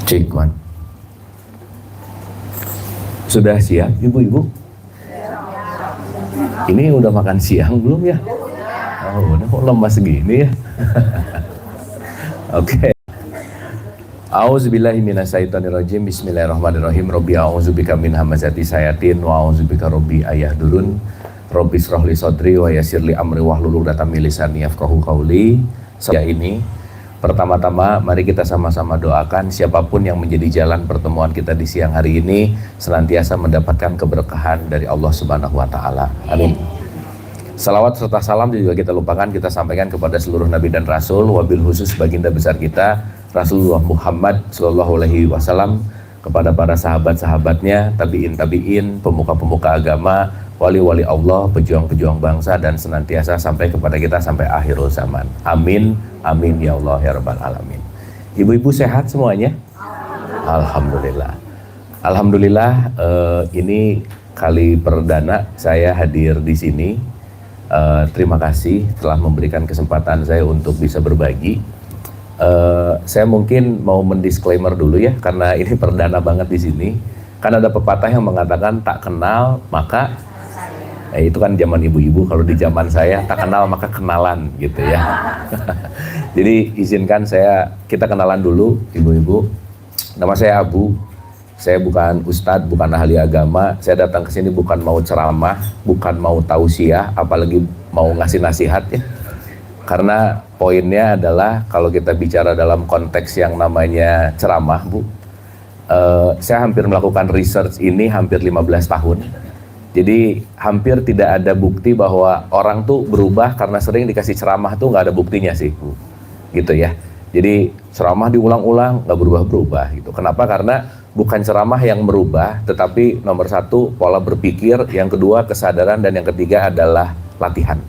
Cek, man. Sudah siap, ibu-ibu? Ini udah makan siang belum ya? Oh, udah kok lemas segini ya? Oke. A'udzubillahi minasyaitonirrajim. Bismillahirrahmanirrahim. Rabbi a'udzubika min hamazati sayatin wa a'udzubika rabbi ayahdurun. Rabbi shrahli sadri wa yassirli amri wahlul 'uqdatam min lisani yafqahu qawli. Saya ini pertama-tama mari kita sama-sama doakan siapapun yang menjadi jalan pertemuan kita di siang hari ini senantiasa mendapatkan keberkahan dari Allah Subhanahu wa taala. Amin. Salawat serta salam juga kita lupakan, kita sampaikan kepada seluruh nabi dan rasul, wabil khusus baginda besar kita Rasulullah Muhammad sallallahu alaihi wasallam, kepada para sahabat-sahabatnya, tabi'in, pemuka-pemuka agama, wali-wali Allah, pejuang-pejuang bangsa, dan senantiasa sampai kepada kita sampai akhirul zaman. Amin, amin ya Allah ya rabbal alamin. Ibu-ibu sehat semuanya? Alhamdulillah. Alhamdulillah, ini kali perdana saya hadir di sini. Terima kasih telah memberikan kesempatan saya untuk bisa berbagi. Saya mungkin mau mendisklaimer dulu ya, karena ini perdana banget di sini. Kan ada pepatah yang mengatakan tak kenal maka itu kan zaman ibu-ibu. Kalau di zaman saya tak kenal maka kenalan gitu ya. Jadi izinkan kita kenalan dulu ibu-ibu. Nama saya Abu. Saya bukan ustadz, bukan ahli agama. Saya datang ke sini bukan mau ceramah, bukan mau tausiah, apalagi mau ngasih nasihat ya. Karena poinnya adalah kalau kita bicara dalam konteks yang namanya ceramah, Bu. Saya hampir melakukan research ini hampir 15 tahun. Jadi hampir tidak ada bukti bahwa orang tuh berubah karena sering dikasih ceramah tuh nggak ada buktinya sih, Bu. Gitu ya. Jadi ceramah diulang-ulang nggak berubah-berubah gitu. Kenapa? Karena bukan ceramah yang merubah, tetapi nomor satu pola berpikir, yang kedua kesadaran, dan yang ketiga adalah latihan.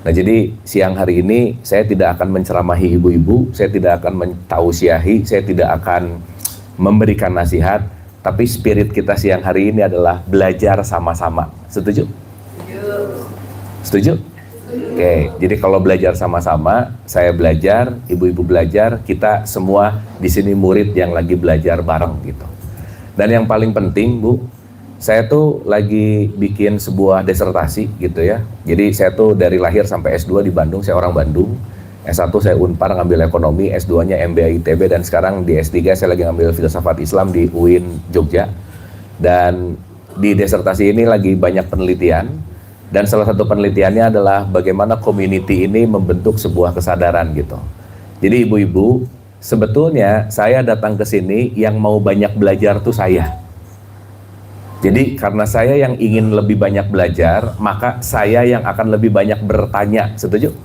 Nah jadi siang hari ini saya tidak akan menceramahi ibu-ibu, saya tidak akan mentausiahi, saya tidak akan memberikan nasihat, tapi spirit kita siang hari ini adalah belajar sama-sama. Setuju? Setuju? Oke, jadi kalau belajar sama-sama, saya belajar, ibu-ibu belajar, kita semua di sini murid yang lagi belajar bareng gitu. Dan yang paling penting, Bu, saya tuh lagi bikin sebuah disertasi gitu ya. Jadi saya tuh dari lahir sampai S2 di Bandung, saya orang Bandung. S1 saya Unpar ngambil ekonomi, S2-nya MBA ITB, dan sekarang di S3 saya lagi ngambil filsafat Islam di UIN Jogja. Dan di disertasi ini lagi banyak penelitian. Dan salah satu penelitiannya adalah bagaimana community ini membentuk sebuah kesadaran gitu. Jadi ibu-ibu, sebetulnya saya datang ke sini yang mau banyak belajar tuh saya. Jadi karena saya yang ingin lebih banyak belajar, maka saya yang akan lebih banyak bertanya. Setuju?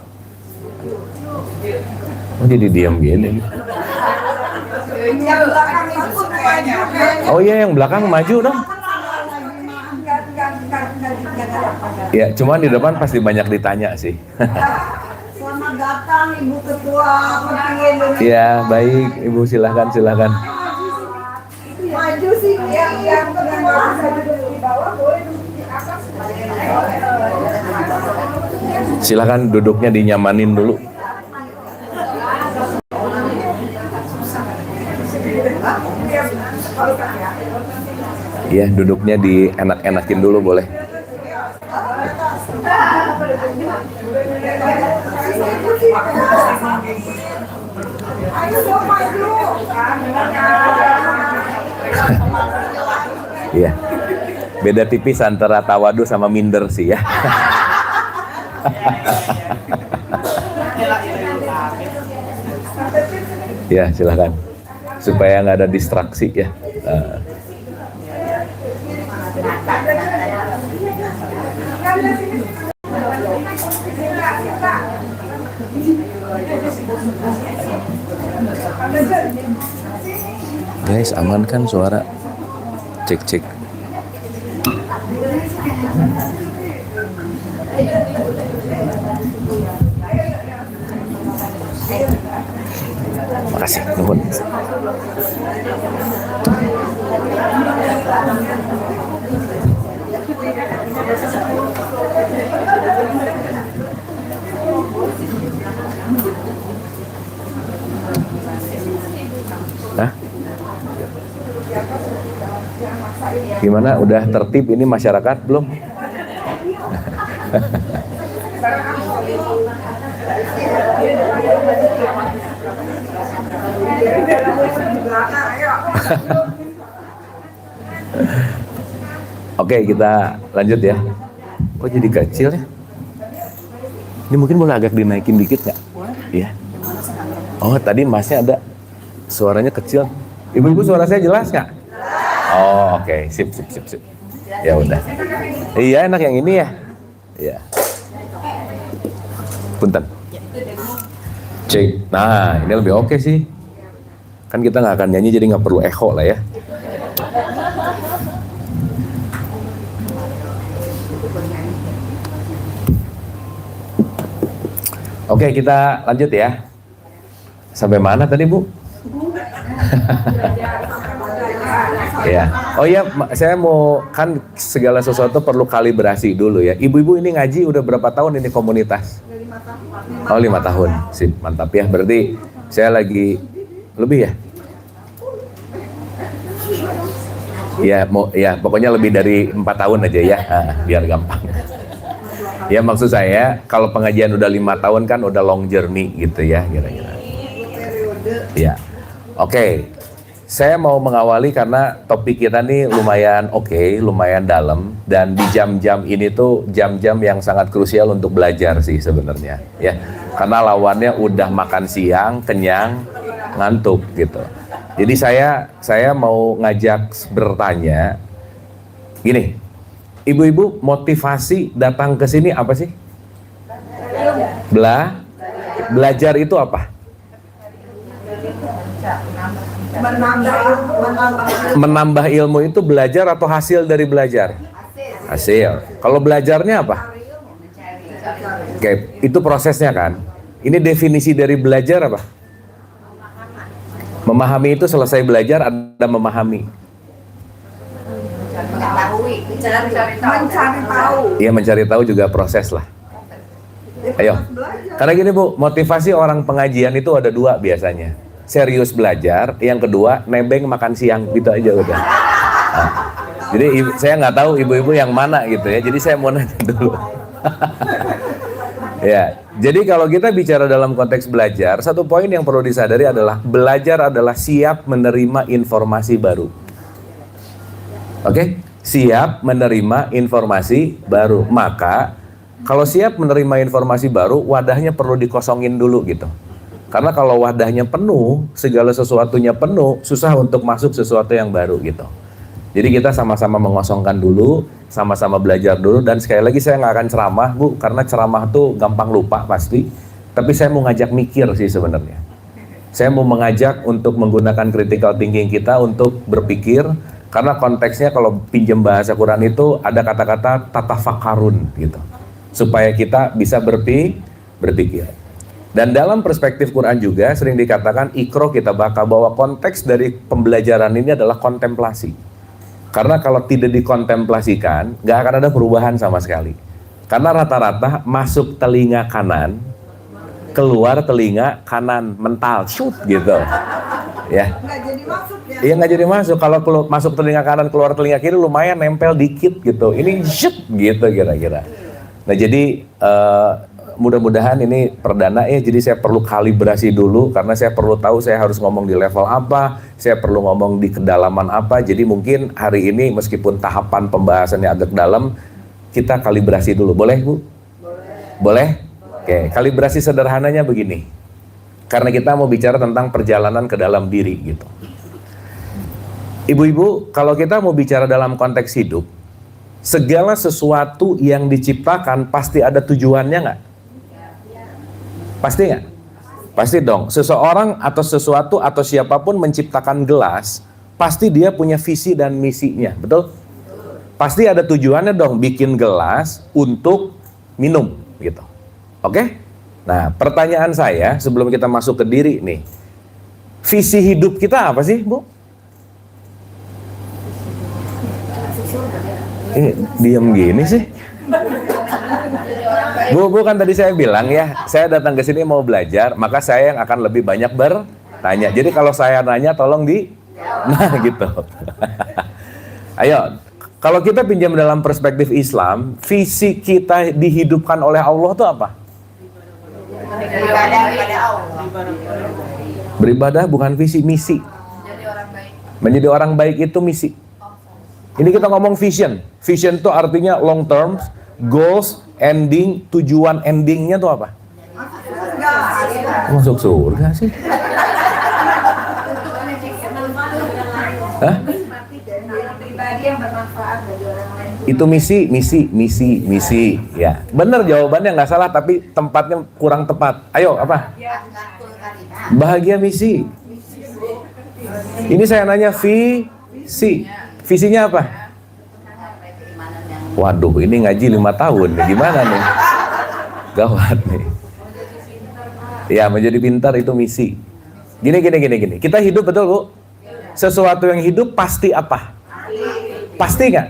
Oh jadi diam gini. Oh iya, yang belakang maju dong. Ya, cuman di depan pasti banyak ditanya sih. Selamat datang Ibu Ketua Pentinggi Indonesia. Ya, baik Ibu, silahkan. Maju sih yang ketua di bawah boleh duduk di atas. Silahkan duduknya dinyamanin dulu. Iya, duduknya dienak-enakin dulu boleh. Iya. Beda tipis antara tawadu sama minder sih ya. Ya, silakan. Supaya nggak ada distraksi ya. Guys, aman kan suara? Cek. Makasih, nuhun. Hah? Gimana? Udah tertib ini masyarakat belum? Oke, kita lanjut ya. Kok jadi kecil ya? Ini mungkin boleh agak dinaikin dikit nggak? Iya. Oh, tadi masnya ada suaranya kecil. Ibu-ibu suara saya jelas nggak? Oh, oke. Sip. Ya udah. Iya, enak yang ini ya. Iya. Punten. Cek. Nah, ini lebih oke sih. Kan kita nggak akan nyanyi jadi nggak perlu echo lah ya. Oke, kita lanjut ya. Sampai mana tadi, Bu? Ya. Oh iya, saya mau, kan segala sesuatu perlu kalibrasi dulu ya. Ibu-ibu ini ngaji udah berapa tahun ini komunitas? 5 tahun. Sip, mantap ya. Berarti saya lagi lebih ya? Ya, pokoknya lebih dari 4 tahun aja ya. Biar gampang. Ya, maksud saya kalau pengajian udah 5 tahun kan udah long journey gitu ya, kira-kira. Ya. Oke. Saya mau mengawali karena topik kita nih lumayan lumayan dalam, dan di jam-jam ini tuh jam-jam yang sangat krusial untuk belajar sih sebenarnya, ya. Karena lawannya udah makan siang, kenyang, ngantuk gitu. Jadi saya mau ngajak bertanya gini. Ibu-ibu motivasi datang ke sini apa sih? Belajar itu apa? Menambah ilmu itu belajar atau hasil dari belajar? Hasil. Kalau belajarnya apa? Oke, itu prosesnya kan. Ini definisi dari belajar apa? Memahami itu selesai belajar ada memahami. Mencari tahu. Iya, mencari tahu juga proses lah. Ayo. Karena gini Bu, motivasi orang pengajian itu ada 2 biasanya. Serius belajar, yang kedua nebeng makan siang, gitu aja udah. Nah, jadi saya nggak tahu ibu-ibu yang mana gitu ya. Jadi saya mau nanya dulu. Ya, jadi kalau kita bicara dalam konteks belajar, satu poin yang perlu disadari adalah belajar adalah siap menerima informasi baru. Oke? Siap menerima informasi baru. Maka kalau siap menerima informasi baru, wadahnya perlu dikosongin dulu gitu. Karena kalau wadahnya penuh, segala sesuatunya penuh, susah untuk masuk sesuatu yang baru gitu. Jadi kita sama-sama mengosongkan dulu, sama-sama belajar dulu. Dan sekali lagi saya nggak akan ceramah Bu, karena ceramah tuh gampang lupa pasti. Tapi saya mau ngajak mikir sih sebenarnya. Saya mau mengajak untuk menggunakan critical thinking kita untuk berpikir. Karena konteksnya kalau pinjam bahasa Quran itu ada kata-kata tatafakarun gitu. Supaya kita bisa berpikir. Dan dalam perspektif Quran juga sering dikatakan ikro kita baka, bahwa konteks dari pembelajaran ini adalah kontemplasi. Karena kalau tidak dikontemplasikan, nggak akan ada perubahan sama sekali. Karena rata-rata masuk telinga kanan, keluar telinga kanan, mental, shoot gitu. Ya. Nggak jadi masuk ya. Iya, nggak jadi masuk. Kalau masuk telinga kanan, keluar telinga kiri lumayan nempel dikit gitu. Ini shoot gitu kira-kira. Nah jadi mudah-mudahan ini perdana ya, jadi saya perlu kalibrasi dulu karena saya perlu tahu saya harus ngomong di level apa, saya perlu ngomong di kedalaman apa. Jadi mungkin hari ini meskipun tahapan pembahasannya agak dalam, kita kalibrasi dulu. Boleh Bu? Boleh? Oke, kalibrasi sederhananya begini. Karena kita mau bicara tentang perjalanan ke dalam diri gitu. Ibu-ibu, kalau kita mau bicara dalam konteks hidup, segala sesuatu yang diciptakan pasti ada tujuannya nggak? Pasti nggak? Pasti dong. Seseorang atau sesuatu atau siapapun menciptakan gelas, pasti dia punya visi dan misinya, betul? Pasti ada tujuannya dong, bikin gelas untuk minum, gitu. Oke? Nah, pertanyaan saya sebelum kita masuk ke diri nih, visi hidup kita apa sih, Bu? Diam gini sih. Bu, kan tadi saya bilang ya, saya datang ke sini mau belajar, maka saya yang akan lebih banyak bertanya. Jadi kalau saya nanya tolong nah gitu. Ayo, kalau kita pinjam dalam perspektif Islam, visi kita dihidupkan oleh Allah itu apa? Beribadah kepada Allah. Beribadah bukan visi, misi. Jadi orang baik. Menjadi orang baik itu misi. Ini kita ngomong vision. Vision itu artinya long term, goals, ending, tujuan endingnya tuh apa? Masuk surga sih. Hah? Pribadi yang bermanfaat bagi orang lain. Itu misi. Ya, bener jawabannya nggak salah, tapi tempatnya kurang tepat. Ayo, apa? Bahagia misi. Ini saya nanya visi. Visinya apa? Waduh, ini ngaji 5 tahun. Gimana nih? Gawat nih. Ya, menjadi pintar itu misi. Gini. Kita hidup, betul Bu? Sesuatu yang hidup pasti apa? Pasti nggak?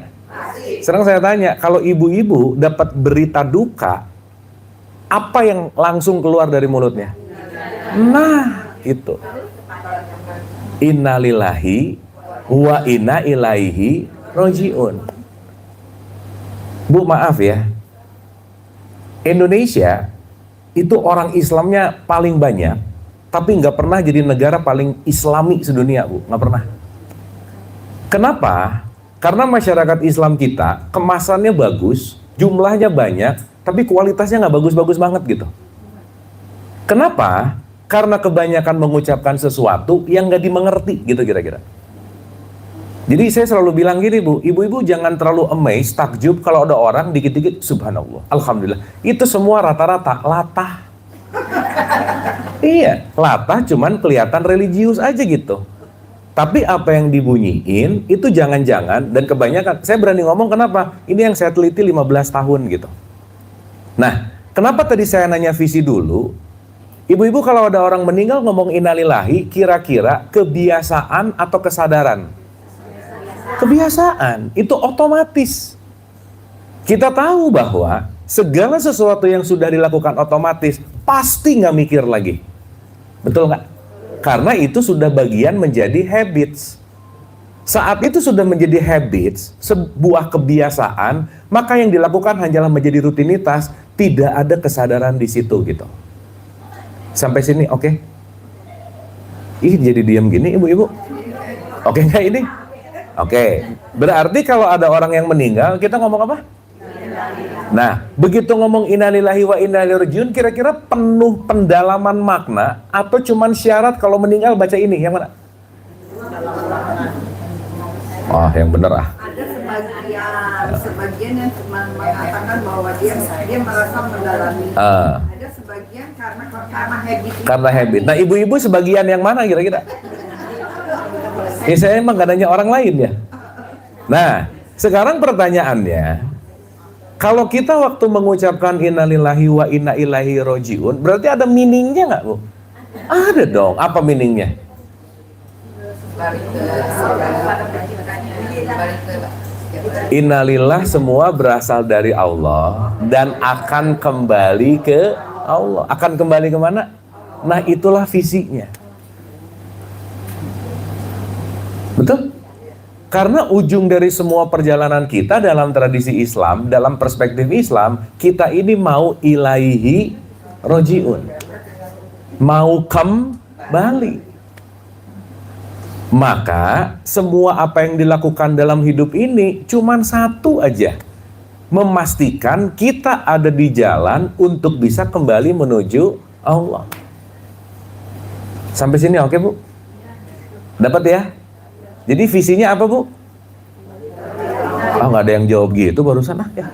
Sekarang saya tanya, kalau ibu-ibu dapat berita duka, apa yang langsung keluar dari mulutnya? Nah, itu. Innalillahi wa inna ilaihi roji'un. Bu, maaf ya. Indonesia itu orang Islamnya paling banyak, tapi nggak pernah jadi negara paling Islami sedunia, Bu. Nggak pernah. Kenapa? Karena masyarakat Islam kita kemasannya bagus, jumlahnya banyak, tapi kualitasnya nggak bagus-bagus banget gitu. Kenapa? Karena kebanyakan mengucapkan sesuatu yang nggak dimengerti gitu kira-kira. Jadi saya selalu bilang gini Bu, ibu-ibu jangan terlalu amazed, takjub kalau ada orang dikit-dikit subhanallah, alhamdulillah. Itu semua rata-rata latah. Iya, latah cuman kelihatan religius aja gitu. Tapi apa yang dibunyiin itu jangan-jangan, dan kebanyakan, saya berani ngomong kenapa? Ini yang saya teliti 15 tahun gitu. Nah, kenapa tadi saya nanya visi dulu? Ibu-ibu kalau ada orang meninggal ngomong innalillahi, kira-kira kebiasaan atau kesadaran? Kebiasaan, itu otomatis. Kita tahu bahwa segala sesuatu yang sudah dilakukan otomatis, pasti nggak mikir lagi. Betul nggak? Karena itu sudah bagian menjadi habits. Saat itu sudah menjadi habits, sebuah kebiasaan, maka yang dilakukan hanyalah menjadi rutinitas, tidak ada kesadaran di situ gitu. Sampai sini oke? Ih, jadi diam gini ibu-ibu. Oke nggak ini? Oke. Berarti kalau ada orang yang meninggal, kita ngomong apa? Nah, begitu ngomong innalillahi wa inna ilaihi rajiun, kira-kira penuh pendalaman makna atau cuman syarat kalau meninggal baca ini? Yang mana? Oh, yang bener ah. Ada sebagian yang cuma mengatakan bahwa dia merasa mendalami. Ada sebagian karena habit. Karena habit. Nah, ibu-ibu sebagian yang mana kira-kira? Saya emang gak nanya orang lain ya. Nah, sekarang pertanyaannya, kalau kita waktu mengucapkan innalillahi wa inna ilaihi roji'un, berarti ada meaningnya nggak Bu? Ada dong. Apa meaningnya? Innalillah, semua berasal dari Allah dan akan kembali ke Allah. Akan kembali kemana? Nah, itulah visinya. Betul? Karena ujung dari semua perjalanan kita dalam tradisi Islam, dalam perspektif Islam, kita ini mau ilaihi roji'un. Mau kembali. Maka semua apa yang dilakukan dalam hidup ini cuman satu aja. Memastikan kita ada di jalan untuk bisa kembali menuju Allah. Sampai sini oke Bu? Dapat ya? Jadi visinya apa Bu? Nggak ada yang jawab gitu barusan ya.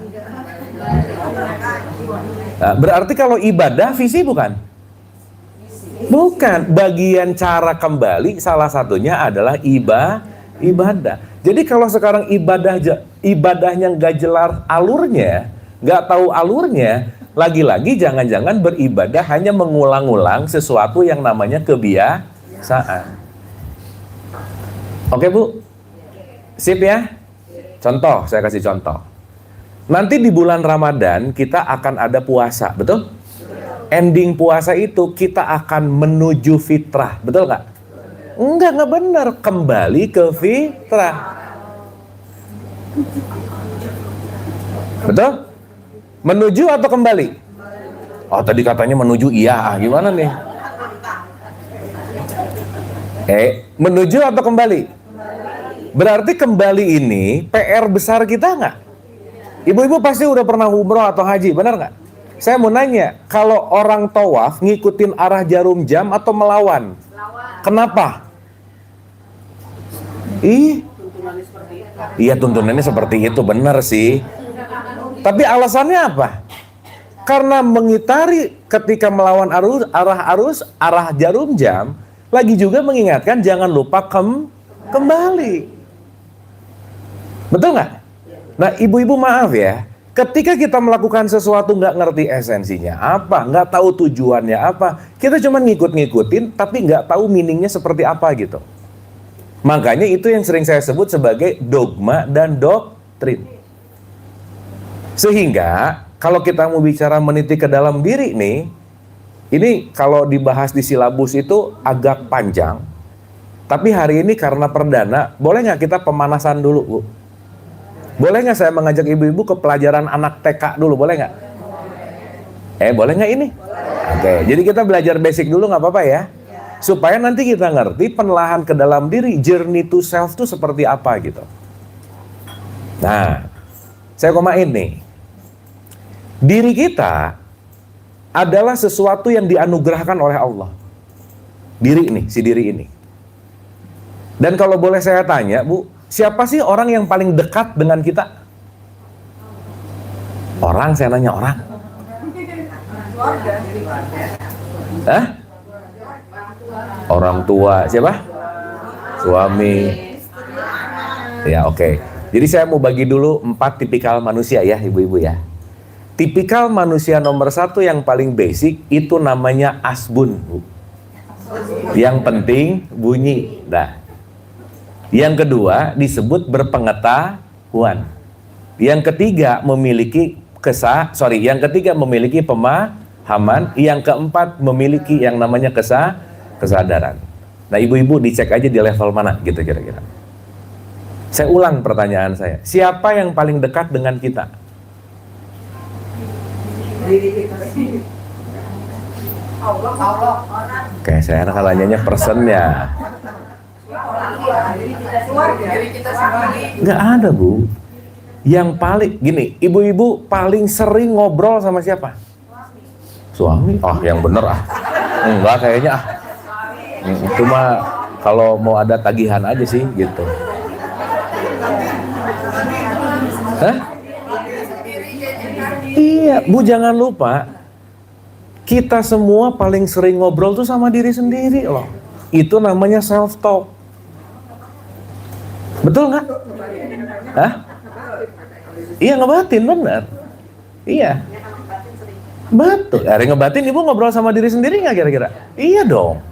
Nah, berarti kalau ibadah visi bukan? Bukan. Bagian cara kembali salah satunya adalah ibadah. Jadi kalau sekarang ibadahnya nggak jelas alurnya, nggak tahu alurnya, lagi-lagi jangan-jangan beribadah hanya mengulang-ulang sesuatu yang namanya kebiasaan. Oke Bu? Sip ya? Contoh, saya kasih contoh. Nanti di bulan Ramadan kita akan ada puasa, betul? Ending puasa itu kita akan menuju fitrah, betul nggak? Enggak benar. Kembali ke fitrah. Betul? Menuju atau kembali? Oh, tadi katanya menuju, iya. Gimana nih? Menuju atau kembali? Berarti kembali ini PR besar kita nggak? Ibu-ibu pasti udah pernah umroh atau haji, benar nggak? Saya mau nanya, kalau orang tawaf ngikutin arah jarum jam atau melawan? Kenapa? Iya, tuntunannya seperti itu, benar sih. Tapi alasannya apa? Karena mengitari ketika melawan arah jarum jam, lagi juga mengingatkan jangan lupa kembali. Betul nggak? Nah, ibu-ibu maaf ya, ketika kita melakukan sesuatu nggak ngerti esensinya apa, nggak tahu tujuannya apa, kita cuma ngikut-ngikutin, tapi nggak tahu meaningnya seperti apa gitu. Makanya itu yang sering saya sebut sebagai dogma dan doktrin. Sehingga kalau kita mau bicara meniti ke dalam diri nih, ini kalau dibahas di silabus itu agak panjang. Tapi hari ini karena perdana, boleh nggak kita pemanasan dulu, Bu? Boleh nggak saya mengajak ibu-ibu ke pelajaran anak TK dulu, boleh nggak? Boleh nggak ini? Oke, jadi kita belajar basic dulu nggak apa-apa ya? Supaya nanti kita ngerti penelahan ke dalam diri, journey to self itu seperti apa gitu. Nah, saya komain nih. Diri kita adalah sesuatu yang dianugerahkan oleh Allah. Diri ini, si diri ini. Dan kalau boleh saya tanya, Bu, siapa sih orang yang paling dekat dengan kita? Orang, saya nanya orang. Hah? Orang tua, siapa? Suami. Ya, oke. Jadi saya mau bagi dulu 4 tipikal manusia ya, ibu-ibu ya. Tipikal manusia nomor 1 yang paling basic itu namanya asbun, Bu. Yang penting bunyi. Nah, yang kedua disebut berpengetahuan. Yang ketiga memiliki pemahaman. Yang keempat memiliki yang namanya kesadaran. Nah, ibu-ibu dicek aja di level mana gitu kira-kira. Saya ulang pertanyaan saya. Siapa yang paling dekat dengan kita? Allah. Oke, saya akan nanyanya personnya. Nggak ada, Bu. Yang paling gini, ibu-ibu paling sering ngobrol sama siapa? Suami. Yang bener enggak kayaknya cuma kalau mau ada tagihan aja sih gitu. Hah? Iya, Bu, jangan lupa kita semua paling sering ngobrol tuh sama diri sendiri loh. Itu namanya self talk. Betul nggak? Hah? Iya, ngebatin, benar. Iya. Betul. Hari ngebatin, ibu ngobrol sama diri sendiri nggak kira-kira? Iya dong.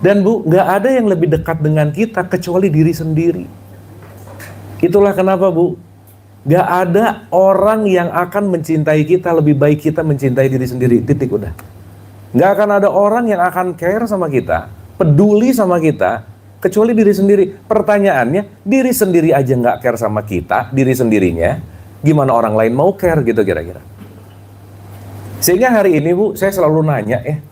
Dan Bu, nggak ada yang lebih dekat dengan kita kecuali diri sendiri. Itulah kenapa, Bu, nggak ada orang yang akan mencintai kita lebih baik kita mencintai diri sendiri. Titik, udah. Nggak akan ada orang yang akan care sama kita, peduli sama kita, kecuali diri sendiri. Pertanyaannya, diri sendiri aja nggak care sama kita, diri sendirinya, gimana orang lain mau care gitu kira-kira. Sehingga hari ini, Bu, saya selalu nanya ya,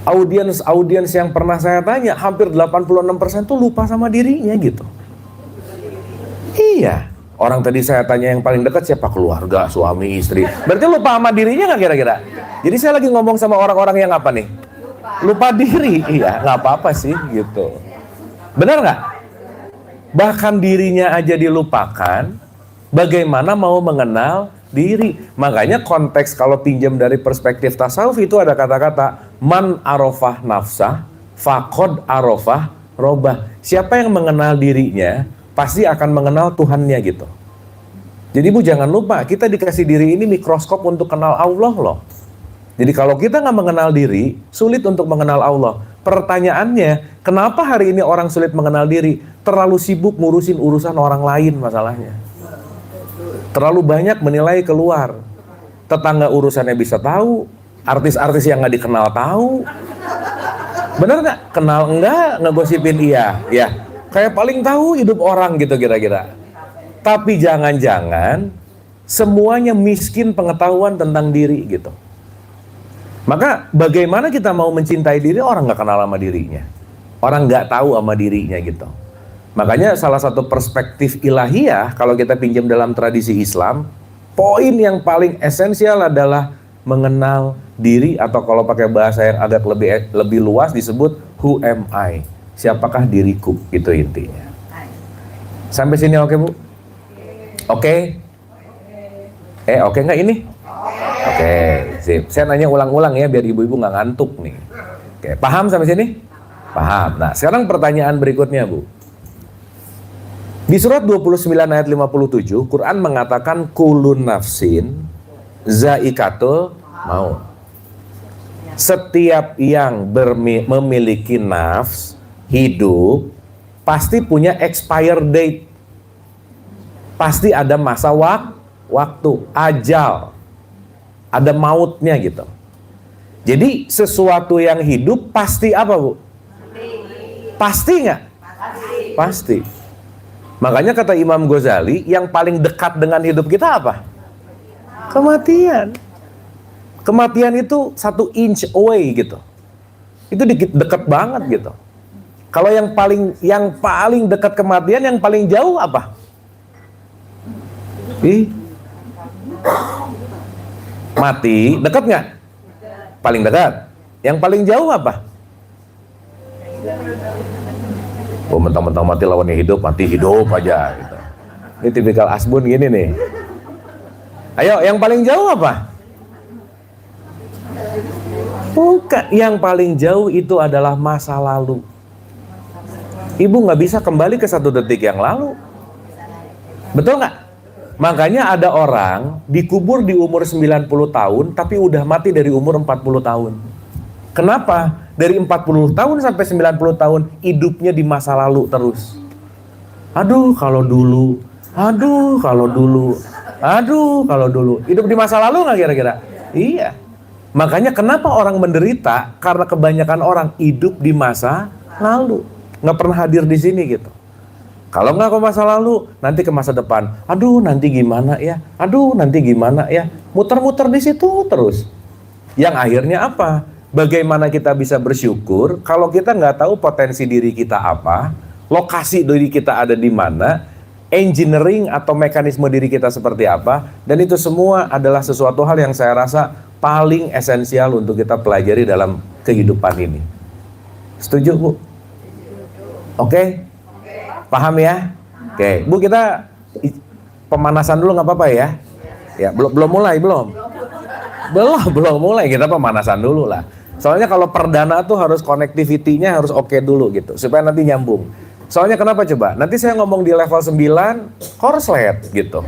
audiens yang pernah saya tanya, hampir 86% tuh lupa sama dirinya gitu. Iya, orang tadi saya tanya yang paling dekat siapa? Keluarga, suami, istri. Berarti lupa sama dirinya nggak kira-kira? Jadi saya lagi ngomong sama orang-orang yang apa nih? Lupa diri. Iya, nggak apa-apa sih gitu. Benar nggak? Bahkan dirinya aja dilupakan, bagaimana mau mengenal diri? Makanya konteks kalau pinjam dari perspektif tasawuf itu ada kata-kata man arafah nafsah faqad arafah robah. Siapa yang mengenal dirinya pasti akan mengenal Tuhannya gitu. Jadi Bu, jangan lupa kita dikasih diri ini mikroskop untuk kenal Allah loh. Jadi kalau kita nggak mengenal diri, sulit untuk mengenal Allah. Pertanyaannya, kenapa hari ini orang sulit mengenal diri? Terlalu sibuk ngurusin urusan orang lain masalahnya. Terlalu banyak menilai keluar. Tetangga urusannya bisa tahu, artis-artis yang nggak dikenal tahu. Bener nggak? Kenal enggak, ngegosipin iya. Ya. Kayak paling tahu hidup orang gitu kira-kira. Tapi jangan-jangan semuanya miskin pengetahuan tentang diri gitu. Maka bagaimana kita mau mencintai diri orang nggak kenal sama dirinya, orang nggak tahu sama dirinya gitu. Makanya salah satu perspektif ilahiyah kalau kita pinjam dalam tradisi Islam, poin yang paling esensial adalah mengenal diri, atau kalau pakai bahasa yang agak lebih luas disebut who am I, siapakah diriku, itu intinya. Sampai sini oke Bu? Oke? Oke nggak ini? Oke, sip. Saya nanya ulang-ulang ya biar ibu-ibu nggak ngantuk nih. Oke, paham sampai sini? Paham. Nah, sekarang pertanyaan berikutnya Bu. Di surat 29 ayat 57, Quran mengatakan kulun nafsin zaikatul maut. Setiap yang memiliki nafs, hidup, pasti punya expire date. Pasti ada masa waktu, ajal, ada mautnya gitu. Jadi sesuatu yang hidup pasti apa Bu? Pasti nggak? Pasti. Makanya kata Imam Ghazali, yang paling dekat dengan hidup kita apa? Kematian. Kematian itu 1 inch away gitu. Itu deket banget gitu. Kalau yang paling dekat kematian, yang paling jauh apa? Mati, dekat nggak? Paling dekat. Yang paling jauh apa? Oh, mentang-mentang mati lawannya hidup, mati hidup aja gitu. Ini tipikal asbun gini nih. Ayo, yang paling jauh apa? Bukan, yang paling jauh itu adalah masa lalu. Ibu nggak bisa kembali ke 1 detik yang lalu. Betul nggak? Makanya ada orang dikubur di umur 90 tahun tapi udah mati dari umur 40 tahun. Kenapa? Dari 40 tahun sampai 90 tahun hidupnya di masa lalu terus. Aduh kalau dulu, aduh kalau dulu, aduh kalau dulu. Hidup di masa lalu nggak kira-kira? Iya. Makanya kenapa orang menderita? Karena kebanyakan orang hidup di masa lalu, nggak pernah hadir di sini gitu. Kalau nggak ke masa lalu, nanti ke masa depan. Aduh, nanti gimana ya? Aduh, nanti gimana ya? Muter-muter di situ terus. Yang akhirnya apa? Bagaimana kita bisa bersyukur kalau kita nggak tahu potensi diri kita apa, lokasi diri kita ada di mana, engineering atau mekanisme diri kita seperti apa, dan itu semua adalah sesuatu hal yang saya rasa paling esensial untuk kita pelajari dalam kehidupan ini. Setuju, Bu? Oke? Paham ya? Oke, Bu, kita pemanasan dulu nggak apa-apa ya? Ya, belum mulai, belum mulai, kita pemanasan dulu lah. Soalnya kalau perdana tuh harus connectivity-nya harus oke dulu gitu, supaya nanti nyambung. Soalnya kenapa coba? Nanti saya ngomong di level 9, korslet gitu.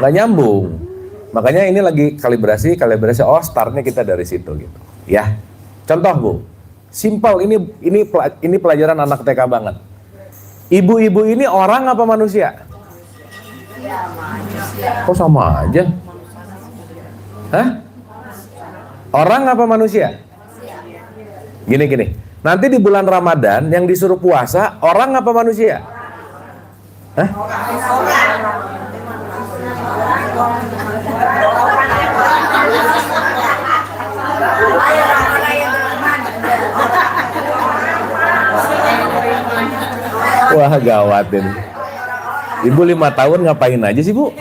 Nggak nyambung. Makanya ini lagi kalibrasi, oh startnya kita dari situ gitu. Ya, contoh Bu, simple, ini pelajaran anak TK banget. Ibu-ibu ini orang apa manusia? Kok sama aja? Hah? Orang apa manusia? Gini. Nanti di bulan Ramadan yang disuruh puasa, orang apa manusia? Hah? Wah, gawat ini. Ibu 5 tahun ngapain aja sih, Bu?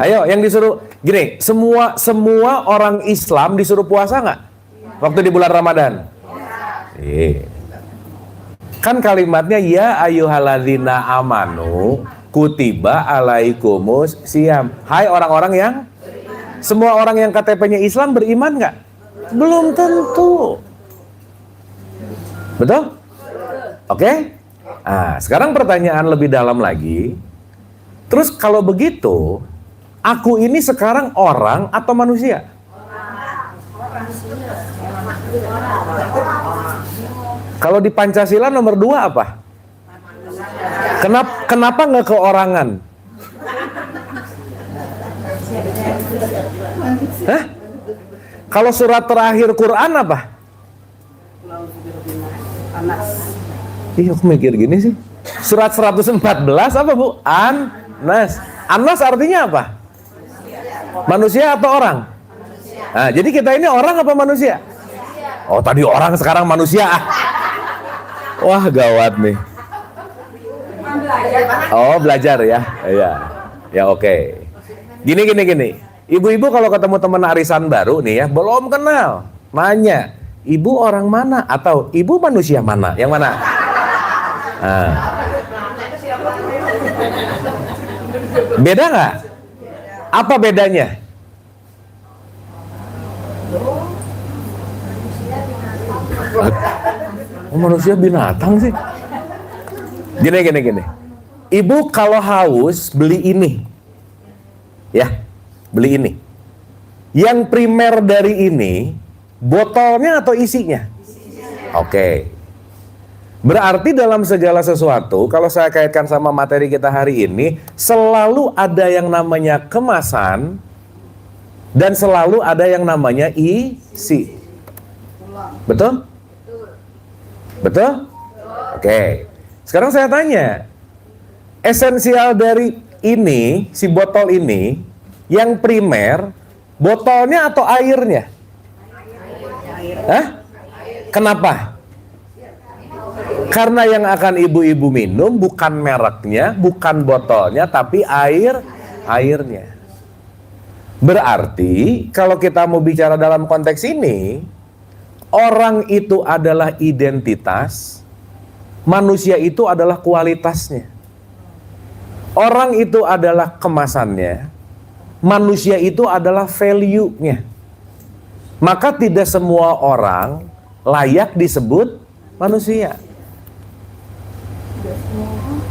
Ayo, yang disuruh gini, semua orang Islam disuruh puasa nggak? Waktu di bulan Ramadan? Kan kalimatnya ya ayyuhalladzina amanu kutiba alaikumus siyam. Hai orang-orang yang, semua orang yang KTP-nya Islam beriman nggak? Belum tentu. Betul? Oke? Nah, sekarang pertanyaan lebih dalam lagi. Terus kalau begitu, aku ini sekarang orang atau manusia? Kalau di Pancasila nomor 2 apa? Kenapa nggak keorangan? Hah? Kalau surat terakhir Quran apa? Anas. Iya, aku mikir gini sih. Surat 114 apa Bu? Anas. Anas artinya apa? Manusia atau orang? Nah, jadi kita ini orang apa manusia? Oh, tadi orang, sekarang manusia. Wah, gawat nih. Oh, belajar ya. Iya. Ya, oke. Gini. Ibu-ibu kalau ketemu teman arisan baru nih ya, belum kenal, nanya, "Ibu orang mana?" atau "Ibu manusia mana?" Yang mana? Nah. Beda nggak? Apa bedanya? Oh, manusia binatang sih. Gini. Ibu kalau haus beli ini. Ya, beli ini. Yang primer dari ini, botolnya atau isinya? Oke. Berarti dalam segala sesuatu, kalau saya kaitkan sama materi kita hari ini, selalu ada yang namanya kemasan dan selalu ada yang namanya isi. Betul? Betul? Oke. Sekarang saya tanya, esensial dari ini, si botol ini, yang primer, botolnya atau airnya? Hah? Kenapa? Karena yang akan ibu-ibu minum bukan mereknya, bukan botolnya, tapi airnya. Berarti kalau kita mau bicara dalam konteks ini, orang itu adalah identitas, manusia itu adalah kualitasnya. Orang itu adalah kemasannya, manusia itu adalah value-nya. Maka tidak semua orang layak disebut manusia.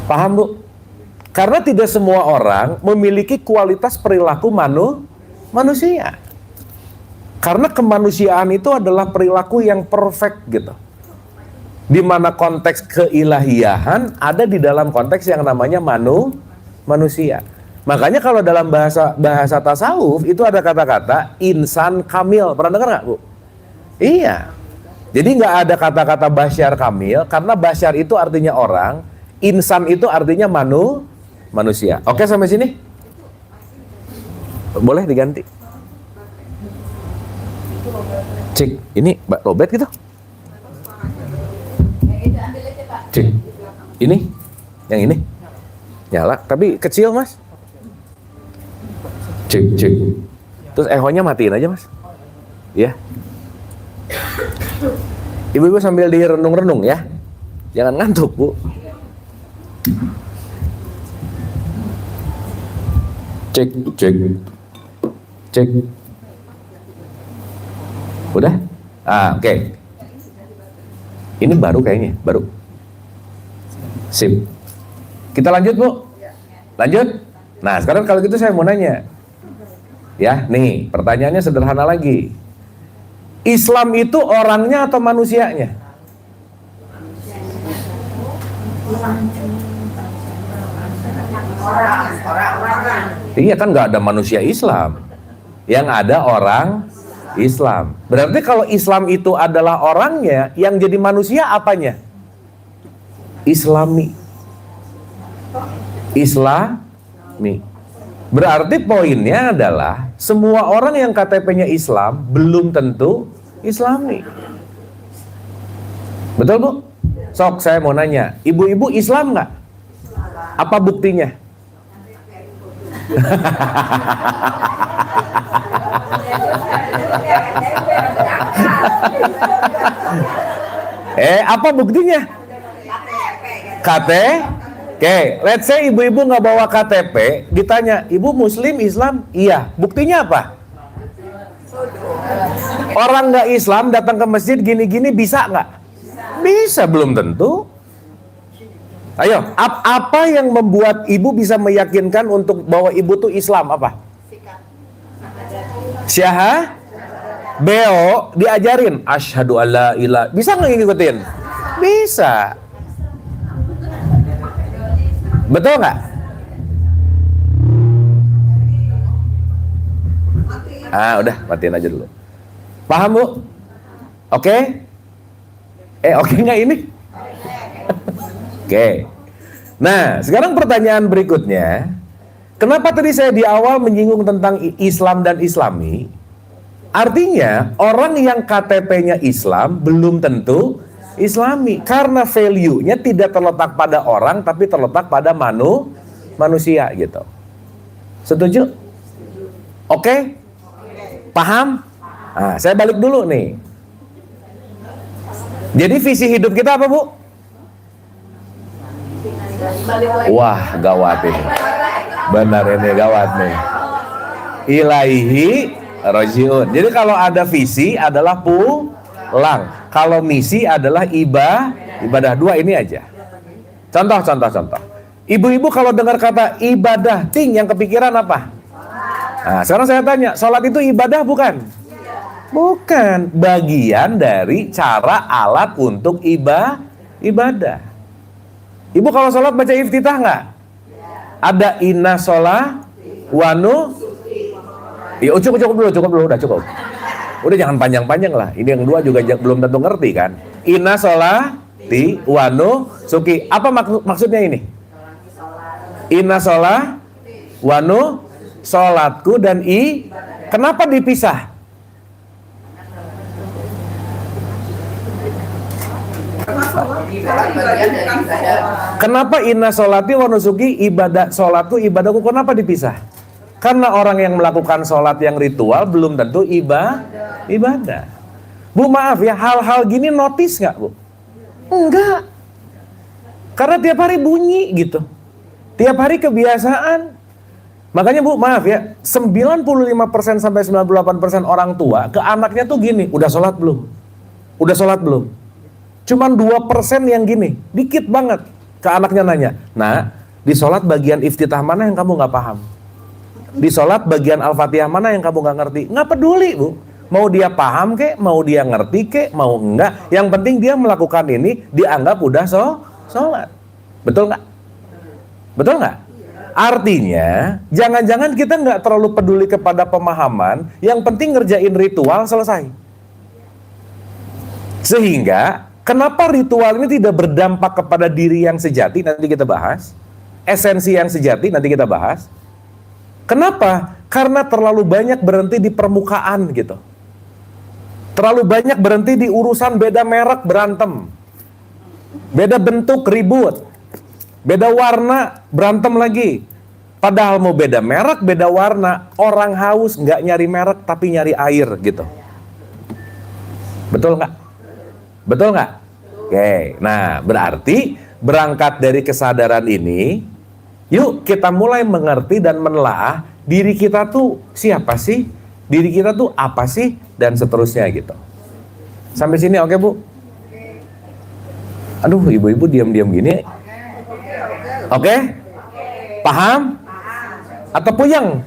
Paham Bu? Karena tidak semua orang memiliki kualitas perilaku manusia. Karena kemanusiaan itu adalah perilaku yang perfect gitu. Di mana konteks keilahiyahan ada di dalam konteks yang namanya manusia. Makanya kalau dalam bahasa tasawuf itu ada kata-kata insan kamil. Pernah dengar nggak Bu? Iya. Jadi nggak ada kata-kata basyar kamil karena basyar itu artinya orang. Insan itu artinya manusia. Oke sampai sini? Boleh diganti? Cik, ini Mbak Robert gitu? Cik, ini? Yang ini? Nyala, tapi kecil Mas. Cik. Terus ehonya matiin aja Mas. Ya. Ibu-ibu sambil direnung-renung ya. Jangan ngantuk Bu. Cek. Udah? Oke. Ini baru kayaknya, baru. Sip. Kita lanjut Bu? Lanjut? Nah sekarang kalau gitu saya mau nanya. Ya, nih pertanyaannya sederhana lagi. Islam itu orangnya atau manusianya? Iya kan nggak ada manusia Islam. Yang ada orang Islam. Berarti kalau Islam itu adalah orangnya, yang jadi manusia apanya? Islami. Berarti poinnya adalah semua orang yang KTP-nya Islam belum tentu Islami. Betul Bu? Sok saya mau nanya, ibu-ibu Islam nggak? Apa buktinya? Apa buktinya? Oke, let's say ibu-ibu nggak bawa KTP, ditanya, ibu Muslim, Islam? Iya. Buktinya apa? Orang nggak Islam datang ke masjid gini-gini bisa nggak? Bisa, belum tentu. Ayo, apa yang membuat ibu bisa meyakinkan untuk bahwa ibu tuh Islam? Apa? Syahah? Beo diajarin asyhadu alla ilaha. Bisa nggak ngikutin? Bisa. Betul nggak? Udah matiin aja dulu. Paham Bu? Oke? Oke nggak ini? Oke. Nah, sekarang pertanyaan berikutnya. Kenapa tadi saya di awal menyinggung tentang Islam dan Islami? Artinya, orang yang KTP-nya Islam belum tentu Islami. Karena value-nya tidak terletak pada orang, tapi terletak pada manusia gitu. Setuju? Oke? Paham? Nah, saya balik dulu nih. Jadi visi hidup kita apa, Bu? Wah, gawat ini. Benar ini gawat nih. Ilaihi rajiun. Jadi kalau ada visi adalah pulang. Kalau misi adalah ibadah. Dua ini aja. Contoh. Ibu-ibu kalau dengar kata ibadah, yang kepikiran apa? Nah, sekarang saya tanya, sholat itu ibadah bukan? Bukan. Bagian dari cara alat untuk ibadah. Ibu kalau sholat baca iftitah nggak? Ada inna sholah wanu. Ya cukup dulu, udah cukup. Udah jangan panjang-panjang lah. Ini yang dua juga belum tentu ngerti kan. Inna sholah ti wanu suki. Apa maksudnya ini? Inna sholah wanu sholatku dan kenapa dipisah? Kenapa inna sholati wa nusuki ibadah sholatku ibadahku kenapa dipisah? Karena orang yang melakukan sholat yang ritual belum tentu ibadah. Bu maaf ya, hal-hal gini notice nggak Bu? Enggak. Karena tiap hari bunyi gitu. Tiap hari kebiasaan. Makanya Bu maaf ya, 95% sampai 98% orang tua ke anaknya tuh gini, udah sholat belum? Udah sholat belum? Cuman 2% yang gini, dikit banget. Ke anaknya nanya, nah di sholat bagian iftitah mana yang kamu nggak paham? Di sholat bagian Al-Fatihah mana yang kamu nggak ngerti? Nggak peduli Bu, mau dia paham kek, mau dia ngerti kek, mau enggak. Yang penting dia melakukan ini, dianggap udah sholat. Betul nggak? Betul nggak? Artinya, jangan-jangan kita nggak terlalu peduli kepada pemahaman, yang penting ngerjain ritual selesai. Sehingga kenapa ritual ini tidak berdampak kepada diri yang sejati, nanti kita bahas. Esensi yang sejati, nanti kita bahas. Kenapa? Karena terlalu banyak berhenti di permukaan gitu. Terlalu banyak berhenti di urusan beda merek berantem. Beda bentuk ribut. Beda warna berantem lagi. Padahal mau beda merek, beda warna. Orang haus nggak nyari merek tapi nyari air gitu. Betul nggak? Betul nggak? Oke, nah berarti berangkat dari kesadaran ini, yuk kita mulai mengerti dan menelaah diri kita tuh siapa sih? Diri kita tuh apa sih? Dan seterusnya gitu. Sampai sini oke Bu? Aduh ibu-ibu diam-diam gini. Oke? Paham? Atau puyeng?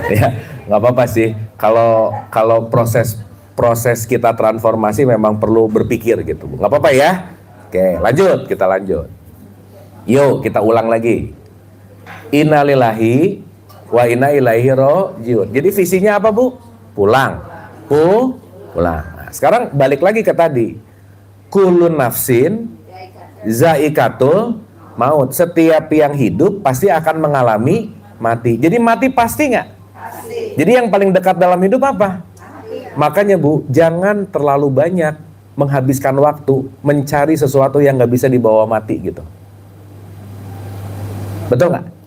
Ya, nggak apa-apa sih. Kalau proses kita transformasi memang perlu berpikir gitu, nggak apa-apa ya. Oke, kita lanjut. Yuk kita ulang lagi. Innalillahi wa inna ilaihi rajiun. Jadi visinya apa Bu? Pulang. Nah, sekarang balik lagi ke tadi. Kulun nafsin zaikatul maut. Setiap yang hidup pasti akan mengalami mati. Jadi mati pasti nggak? Pasti. Jadi yang paling dekat dalam hidup apa? Mati. Makanya Bu, jangan terlalu banyak menghabiskan waktu mencari sesuatu yang nggak bisa dibawa mati gitu. Betul nggak?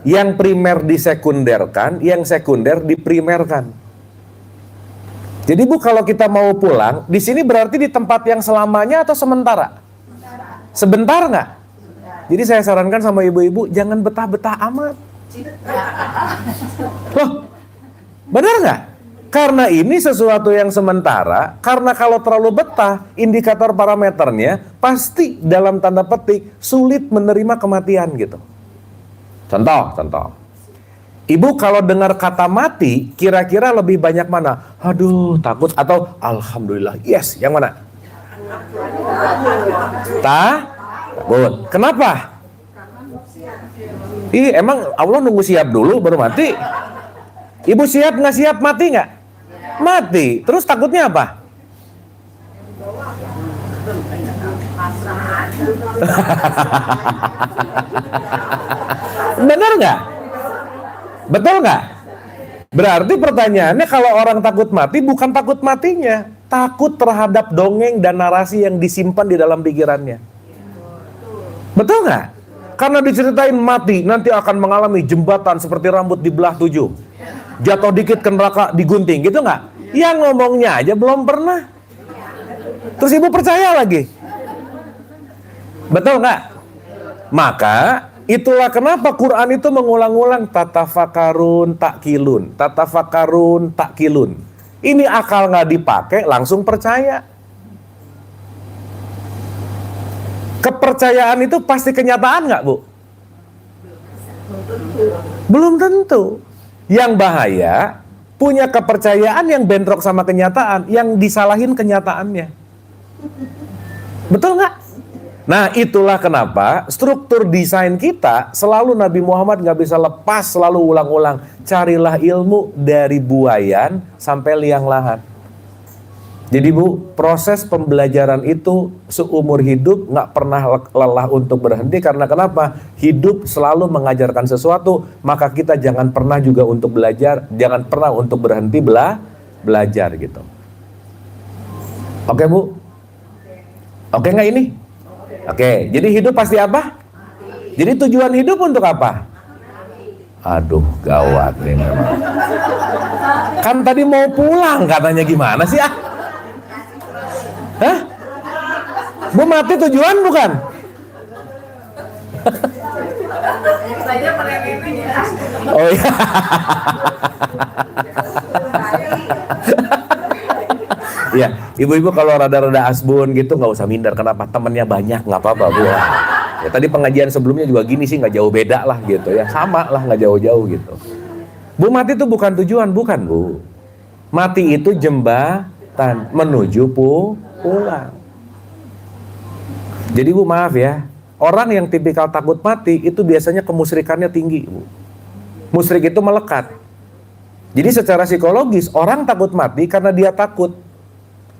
Yang primer disekunderkan, yang sekunder diprimerkan. Jadi Bu, kalau kita mau pulang, di sini berarti di tempat yang selamanya atau sementara? Sebentar nggak? Jadi saya sarankan sama ibu-ibu, jangan betah-betah amat. Loh, benar nggak? Karena ini sesuatu yang sementara, karena kalau terlalu betah, indikator parameternya pasti dalam tanda petik sulit menerima kematian gitu. Contoh. Ibu kalau dengar kata mati, kira-kira lebih banyak mana? Aduh, takut atau alhamdulillah, yes, yang mana? Takut. Kenapa? Emang Allah nunggu siap dulu baru mati? Ibu siap nggak siap mati nggak? Mati. Terus takutnya apa? Benar nggak? Betul nggak? Berarti pertanyaannya, kalau orang takut mati, bukan takut matinya, takut terhadap dongeng dan narasi yang disimpan di dalam pikirannya. Betul nggak? Karena diceritain mati, nanti akan mengalami jembatan seperti rambut dibelah 7. Jatuh dikit ke neraka digunting, gitu nggak? Yang ngomongnya aja belum pernah. Terus ibu percaya lagi. Betul nggak? Maka itulah kenapa Quran itu mengulang-ulang tatafakarun takkilun, tatafakarun takkilun. Ini akal nggak dipakai, langsung percaya. Kepercayaan itu pasti kenyataan nggak, Bu? Belum tentu. Yang bahaya, punya kepercayaan yang bentrok sama kenyataan, yang disalahin kenyataannya. Betul nggak? Nah, itulah kenapa struktur desain kita selalu Nabi Muhammad nggak bisa lepas, selalu ulang-ulang. Carilah ilmu dari buayan sampai liang lahat. Jadi Bu, proses pembelajaran itu seumur hidup nggak pernah lelah untuk berhenti. Karena kenapa? Hidup selalu mengajarkan sesuatu, maka kita jangan pernah juga untuk belajar, jangan pernah untuk berhenti belajar gitu. Oke Bu? Oke nggak ini? Oke, jadi hidup pasti apa? Jadi tujuan hidup untuk apa? Aduh, gawat nih memang. Kan tadi mau pulang katanya, gimana sih ah? Hah? Bu, mati tujuan bukan? Oh iya. Iya, ibu-ibu kalau rada-rada asbun gitu nggak usah minder. Kenapa? Temennya banyak, nggak apa-apa Bu. Ya, tadi pengajian sebelumnya juga gini sih, nggak jauh beda lah gitu ya, sama lah, nggak jauh-jauh gitu. Bu, mati itu bukan tujuan, bukan Bu. Mati itu jembatan menuju pulang. Jadi Bu, maaf ya, orang yang tipikal takut mati itu biasanya kemusyrikannya tinggi Bu. Musyrik itu melekat. Jadi secara psikologis orang takut mati karena dia takut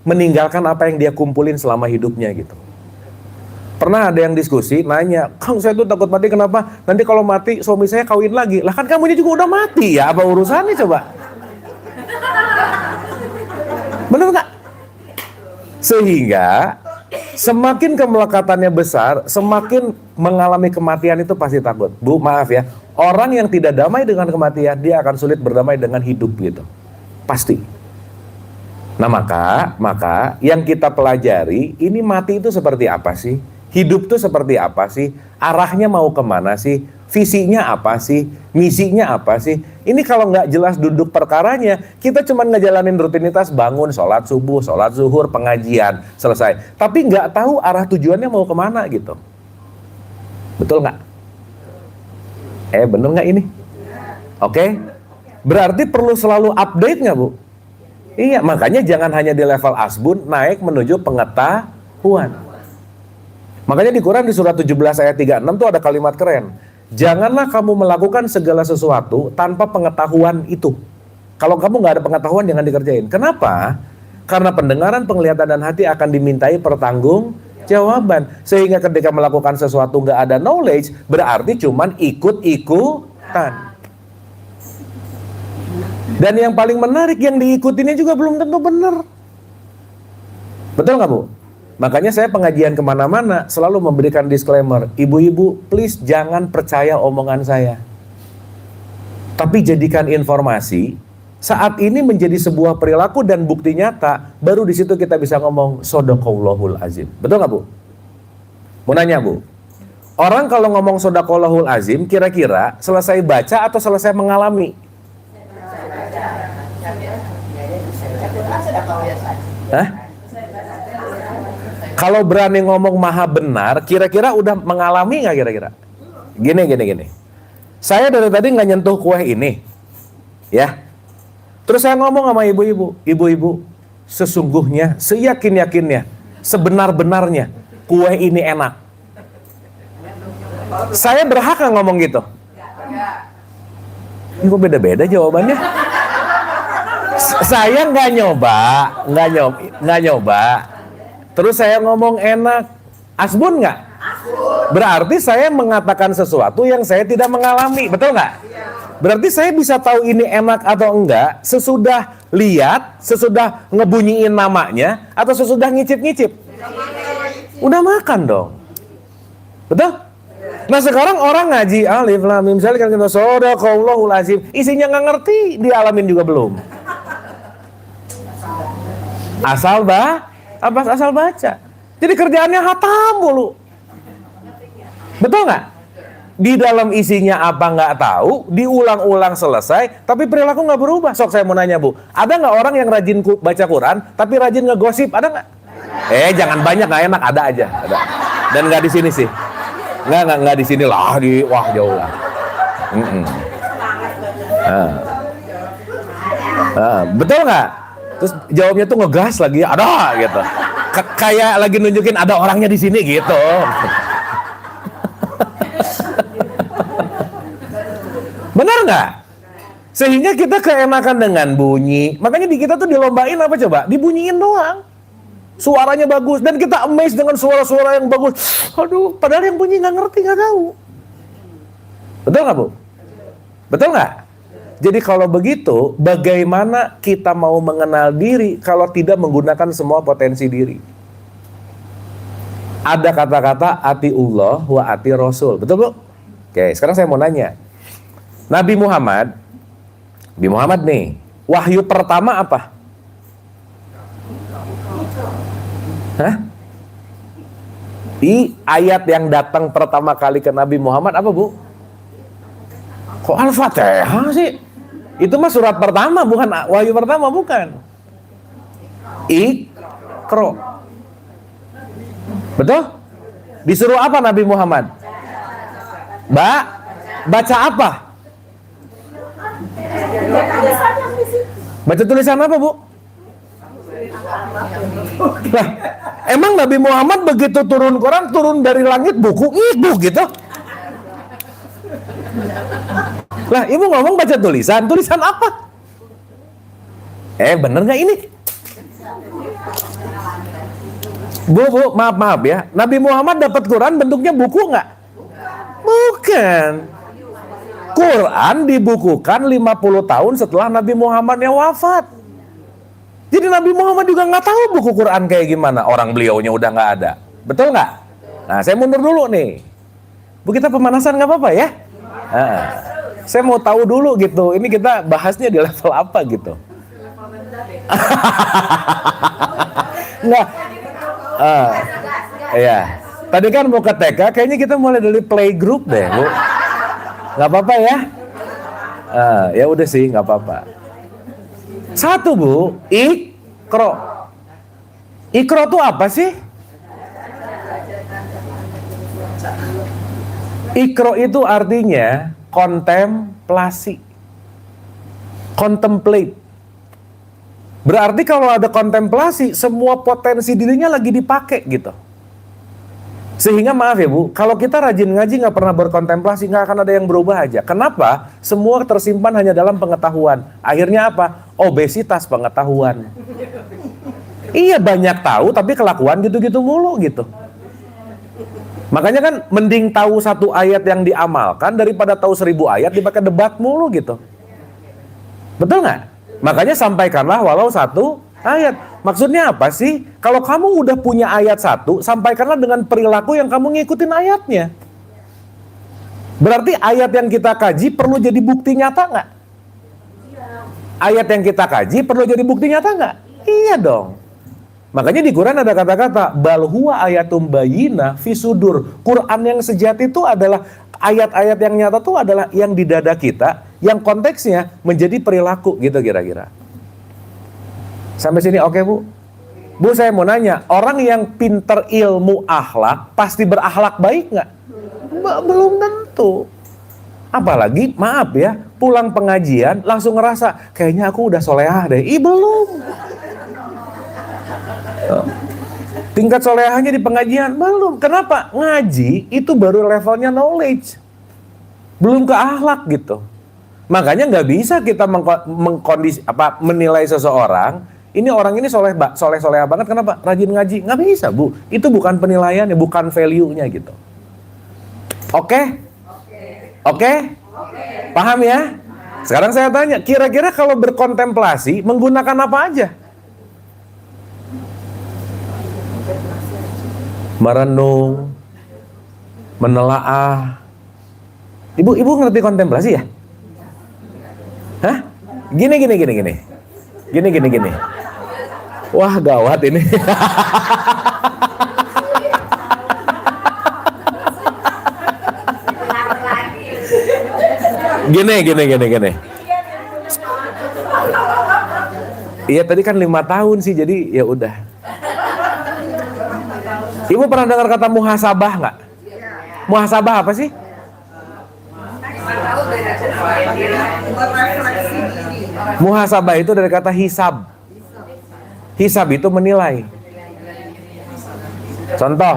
meninggalkan apa yang dia kumpulin selama hidupnya gitu. Pernah ada yang diskusi, nanya, Kang, saya tuh takut mati kenapa? Nanti kalau mati suami saya kawin lagi. Lah kan kamunya juga udah mati ya, apa urusannya coba? Bener nggak? Sehingga semakin kemelekatannya besar, semakin mengalami kematian itu pasti takut. Bu, maaf ya, orang yang tidak damai dengan kematian, dia akan sulit berdamai dengan hidup gitu. Pasti. Nah maka yang kita pelajari, ini mati itu seperti apa sih? Hidup itu seperti apa sih? Arahnya mau kemana sih? Visinya apa sih? Misinya apa sih? Ini kalau nggak jelas duduk perkaranya, kita cuma ngejalanin rutinitas, bangun, sholat subuh, sholat zuhur, pengajian, selesai. Tapi nggak tahu arah tujuannya mau kemana gitu. Betul nggak? Bener nggak ini? Oke? Berarti perlu selalu update nggak Bu? Iya, makanya jangan hanya di level asbun, naik menuju pengetahuan. Makanya di Quran di surat 17 ayat 36 tuh ada kalimat keren. Janganlah kamu melakukan segala sesuatu tanpa pengetahuan itu. Kalau kamu nggak ada pengetahuan, jangan dikerjain. Kenapa? Karena pendengaran, penglihatan, dan hati akan dimintai pertanggungjawaban. Sehingga ketika melakukan sesuatu nggak ada knowledge, berarti cuman ikut-ikutan. Dan yang paling menarik, yang diikutinnya juga belum tentu benar. Betul nggak Bu? Makanya saya pengajian kemana-mana selalu memberikan disclaimer. Ibu-ibu, please jangan percaya omongan saya. Tapi jadikan informasi. Saat ini menjadi sebuah perilaku dan bukti nyata. Baru di situ kita bisa ngomong Shodaqallahul Azim. Betul nggak Bu? Mau nanya Bu. Orang kalau ngomong Shodaqallahul Azim, kira-kira selesai baca atau selesai mengalami? Hah? Kalau berani ngomong maha benar, kira-kira udah mengalami nggak kira-kira? Gini. Saya dari tadi nggak nyentuh kue ini, ya. Terus saya ngomong sama ibu-ibu, sesungguhnya, seyakin-yakinnya, sebenar-benarnya, kue ini enak. Saya berhak nggak ngomong gitu? Ini kok beda-beda jawabannya? Saya nggak nyoba. Terus saya ngomong enak, asbun nggak? Berarti saya mengatakan sesuatu yang saya tidak mengalami, betul nggak? Berarti saya bisa tahu ini enak atau enggak sesudah lihat, sesudah ngebunyiin namanya, atau sesudah ngicip-ngicip. Udah makan dong, betul? Nah sekarang orang ngaji alif lam mim zalika kita shadaqallahul azim, isinya nggak ngerti, dialamin juga belum. Asal baca. Jadi kerjaannya hatam mulu. Betul nggak? Di dalam isinya apa nggak tahu, diulang-ulang selesai, tapi perilaku nggak berubah. Sok saya mau nanya Bu, ada nggak orang yang rajin baca Quran, tapi rajin ngegosip? Ada nggak? Jangan banyak, nggak enak, ada aja. Ada. Dan nggak di sini sih. Nggak di sini lah, wah jauh lah. Betul nggak? Terus jawabnya tuh ngegas lagi, ada gitu. Kayak lagi nunjukin ada orangnya di sini gitu. Benar nggak? Sehingga kita keenakan dengan bunyi. Makanya di kita tuh dilombain apa coba? Dibunyiin doang. Suaranya bagus dan kita amazed dengan suara-suara yang bagus. Aduh, padahal yang bunyi nggak ngerti, nggak tahu. Betul nggak Bu? Betul nggak? Jadi kalau begitu, bagaimana kita mau mengenal diri kalau tidak menggunakan semua potensi diri? Ada kata-kata atiullah wa ati rasul, betul Bu? Oke, sekarang saya mau nanya. Nabi Muhammad nih, wahyu pertama apa? Di ayat yang datang pertama kali ke Nabi Muhammad apa Bu? Kok Al-Fatihah sih? Itu mah surat pertama, bukan wahyu pertama, bukan. Iqra. Betul? Disuruh apa Nabi Muhammad? Baca apa? Baca tulisan apa Bu? Lah, emang Nabi Muhammad begitu turun Quran, turun dari langit buku itu gitu? Lah, ibu ngomong baca tulisan apa? Bener nggak ini? Bu, maaf ya. Nabi Muhammad dapat Quran bentuknya buku nggak? Bukan. Quran dibukukan 50 tahun setelah Nabi Muhammadnya wafat. Jadi Nabi Muhammad juga nggak tahu buku Quran kayak gimana. Orang beliaunya udah nggak ada. Betul nggak? Nah, saya mundur dulu nih. Bu, kita pemanasan nggak apa-apa ya? Saya mau tahu dulu gitu. Ini kita bahasnya di level apa gitu? Nggak. Ya. Tadi kan mau ke TK, kayaknya kita mulai dari playgroup deh, Bu. Nggak apa-apa ya? Ya udah sih, nggak apa-apa. Satu Bu, Iqra. Iqra itu apa sih? Iqra itu artinya kontemplasi. Contemplate. Berarti kalau ada kontemplasi, semua potensi dirinya lagi dipakai gitu. Sehingga maaf ya Bu, kalau kita rajin ngaji nggak pernah berkontemplasi, nggak akan ada yang berubah aja. Kenapa? Semua tersimpan hanya dalam pengetahuan. Akhirnya apa? Obesitas pengetahuan. Iya, banyak tahu tapi kelakuan gitu-gitu mulu gitu. Makanya kan mending tahu satu ayat yang diamalkan daripada tahu 1000 ayat dipakai debat mulu gitu. Betul nggak? Makanya sampaikanlah walau satu ayat. Maksudnya apa sih? Kalau kamu udah punya ayat satu, sampaikanlah dengan perilaku yang kamu ngikutin ayatnya. Berarti ayat yang kita kaji perlu jadi bukti nyata nggak? Ayat yang kita kaji perlu jadi bukti nyata nggak? Iya dong. Makanya di Quran ada kata-kata bal huwa ayatum bayyinah fi sudur. Quran yang sejati itu adalah ayat-ayat yang nyata itu adalah yang di dada kita, yang konteksnya menjadi perilaku gitu kira-kira. Sampai sini oke Bu? Bu, saya mau nanya, orang yang pinter ilmu akhlak pasti berakhlak baik nggak? Belum tentu. Apalagi, maaf ya, pulang pengajian langsung ngerasa kayaknya aku udah solehah deh. Belum. Tingkat solehahnya di pengajian belum. Kenapa? Ngaji itu baru levelnya knowledge, belum ke akhlak gitu. Makanya nggak bisa kita menilai seseorang. Ini orang ini soleh banget. Kenapa? Rajin ngaji. Nggak bisa, Bu. Itu bukan penilaiannya, bukan value-nya gitu. Oke? Paham ya? Sekarang saya tanya, kira-kira kalau berkontemplasi menggunakan apa aja? Merenung, menelaah. Ibu ngerti kontemplasi ya? Hah? Gini. Wah, gawat ini. Gini. Iya, tadi kan 5 tahun sih, jadi ya udah. Ibu pernah dengar kata muhasabah nggak? Muhasabah apa sih? Muhasabah itu dari kata hisab. Hisab itu menilai. Contoh.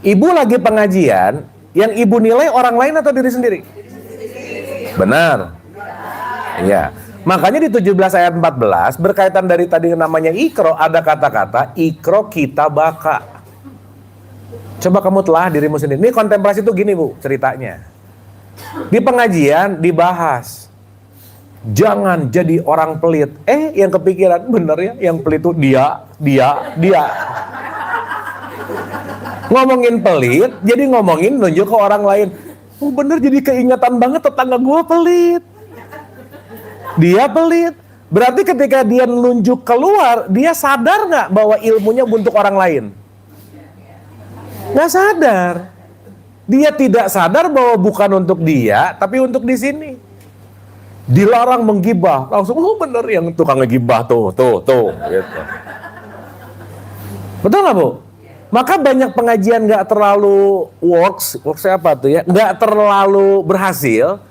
Ibu lagi pengajian, yang ibu nilai orang lain atau diri sendiri? Benar. Iya. Makanya di 17 ayat 14 berkaitan dari tadi namanya ikro, ada kata-kata ikro kita baka. Coba kamu telah dirimu sendiri. Ini kontemplasi itu gini, Bu, ceritanya. Di pengajian dibahas, jangan jadi orang pelit. Yang kepikiran, bener ya, yang pelit itu dia. Ngomongin pelit, jadi ngomongin nunjuk ke orang lain. Oh bener, jadi keingatan banget tetangga gua pelit. Dia pelit. Berarti ketika dia nunjuk keluar, dia sadar nggak bahwa ilmunya untuk orang lain? Nggak sadar. Dia tidak sadar bahwa bukan untuk dia, tapi untuk di sini. Dilarang menggibah. Langsung, oh bener yang tukang ngegibah tuh. Gitu. Betul nggak, Bu? Maka banyak pengajian nggak terlalu works apa tuh ya? Nggak terlalu berhasil.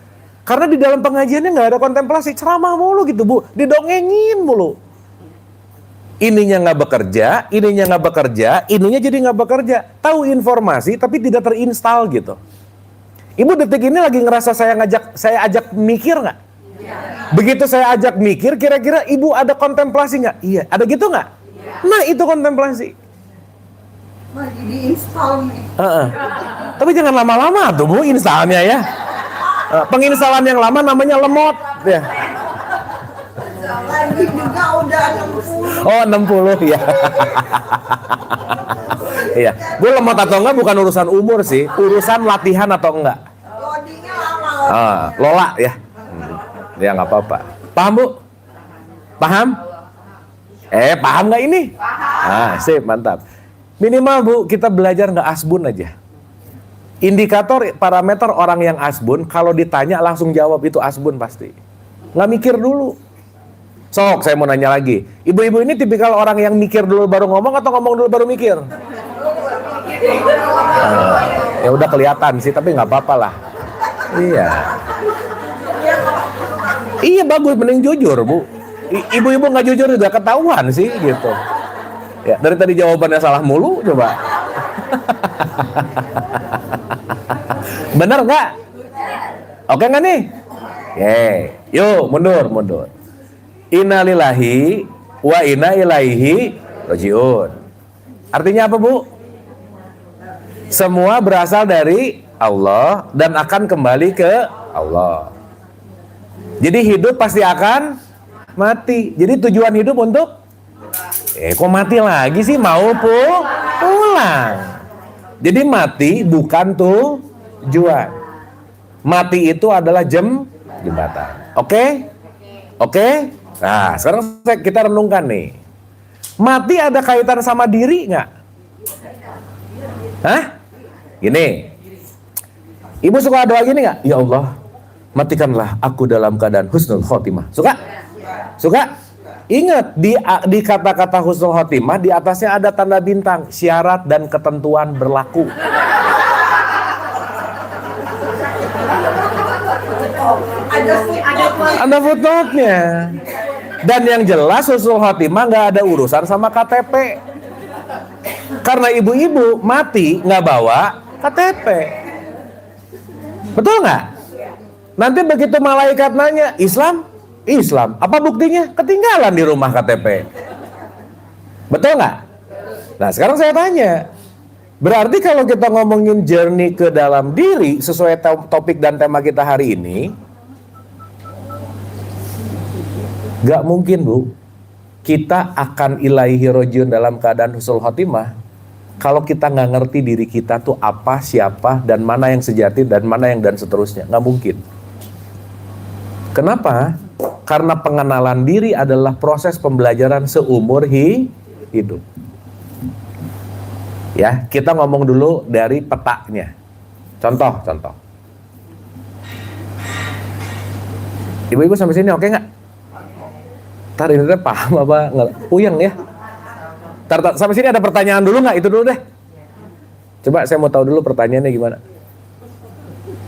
Karena di dalam pengajiannya nggak ada kontemplasi, ceramah mulu gitu, Bu. Didongengin mulu. Ininya nggak bekerja, ininya jadi nggak bekerja. Tahu informasi tapi tidak terinstal gitu. Ibu detik ini lagi ngerasa saya ajak mikir nggak? Begitu saya ajak mikir, kira-kira ibu ada kontemplasi nggak? Iya, ada gitu nggak? Nah itu kontemplasi. Lagi diinstal nih. Tapi jangan lama-lama tuh, Bu, instalnya ya. Penginstalan yang lama namanya lemot ya. Lagi juga udah 60. Oh 60 ya. Iya, gue lemot atau enggak bukan urusan umur sih, urusan latihan atau enggak. Loadingnya lama. Lola ya. Ya nggak apa-apa. Paham, Bu? Paham? Paham nggak ini? Paham. Sip, mantap. Minimal, Bu, kita belajar nggak asbun aja. Indikator parameter orang yang asbun, kalau ditanya langsung jawab itu asbun pasti. Nggak mikir dulu. Sok, saya mau nanya lagi. Ibu-ibu ini tipikal orang yang mikir dulu baru ngomong atau ngomong dulu baru mikir? Ya udah kelihatan sih, tapi nggak apa-apa lah. Iya. Iya bagus, mending jujur, Bu. Ibu-ibu nggak jujur juga ketahuan sih gitu. Ya, dari tadi jawabannya salah mulu, coba. Bener nggak? Oke nggak nih? Yuk mundur. Innalillahi wa inna ilaihi rajiun. Artinya apa, Bu? Semua berasal dari Allah dan akan kembali ke Allah. Jadi hidup pasti akan mati. Jadi tujuan hidup untuk kok mati lagi sih, mau pulang. Jadi mati bukan tujuan. Mati itu adalah jembatan. Oke? Nah, sekarang kita renungkan nih. Mati ada kaitan sama diri nggak? Hah? Gini. Ibu suka doa gini nggak? Ya Allah, matikanlah aku dalam keadaan husnul khotimah. Suka? Ingat, di kata-kata husnul khotimah di atasnya ada tanda bintang, syarat dan ketentuan berlaku. Ada footnote-nya. Dan yang jelas husnul khotimah nggak ada urusan sama KTP. Karena ibu-ibu mati nggak bawa KTP. Betul nggak? Nanti begitu malaikat nanya, Islam? Islam. Apa buktinya? Ketinggalan di rumah KTP. Betul nggak? Nah sekarang saya tanya, berarti kalau kita ngomongin journey ke dalam diri sesuai topik dan tema kita hari ini, gak mungkin Bu, kita akan ilaihi rojiun dalam keadaan husnul khotimah kalau kita nggak ngerti diri kita tuh apa, siapa, dan mana yang sejati, dan mana yang dan seterusnya. Nggak mungkin. Kenapa? Karena pengenalan diri adalah proses pembelajaran seumur hidup. Ya, kita ngomong dulu dari petanya. Contoh. Ibu-ibu sampai sini oke nggak? Ntar ini paham apa nggak? Puyeng ya? Sampai sini ada pertanyaan dulu nggak? Itu dulu deh. Coba saya mau tahu dulu pertanyaannya gimana.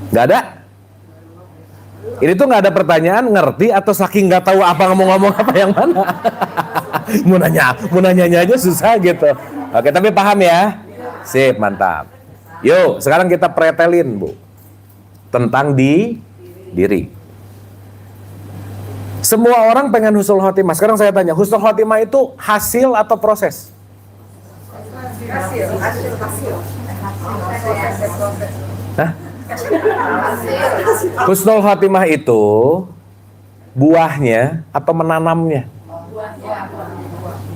Nggak ada? Ini tuh nggak ada pertanyaan, ngerti atau saking nggak tahu apa ngomong apa yang mana? mau nanyanya aja susah gitu. Oke, tapi paham ya? Sip, mantap. Yuk, sekarang kita pretelin Bu tentang diri. Semua orang pengen husnul khotimah. Sekarang saya tanya, husnul khotimah itu hasil atau proses? Hasil. Hah? Husnul khotimah itu buahnya atau menanamnya?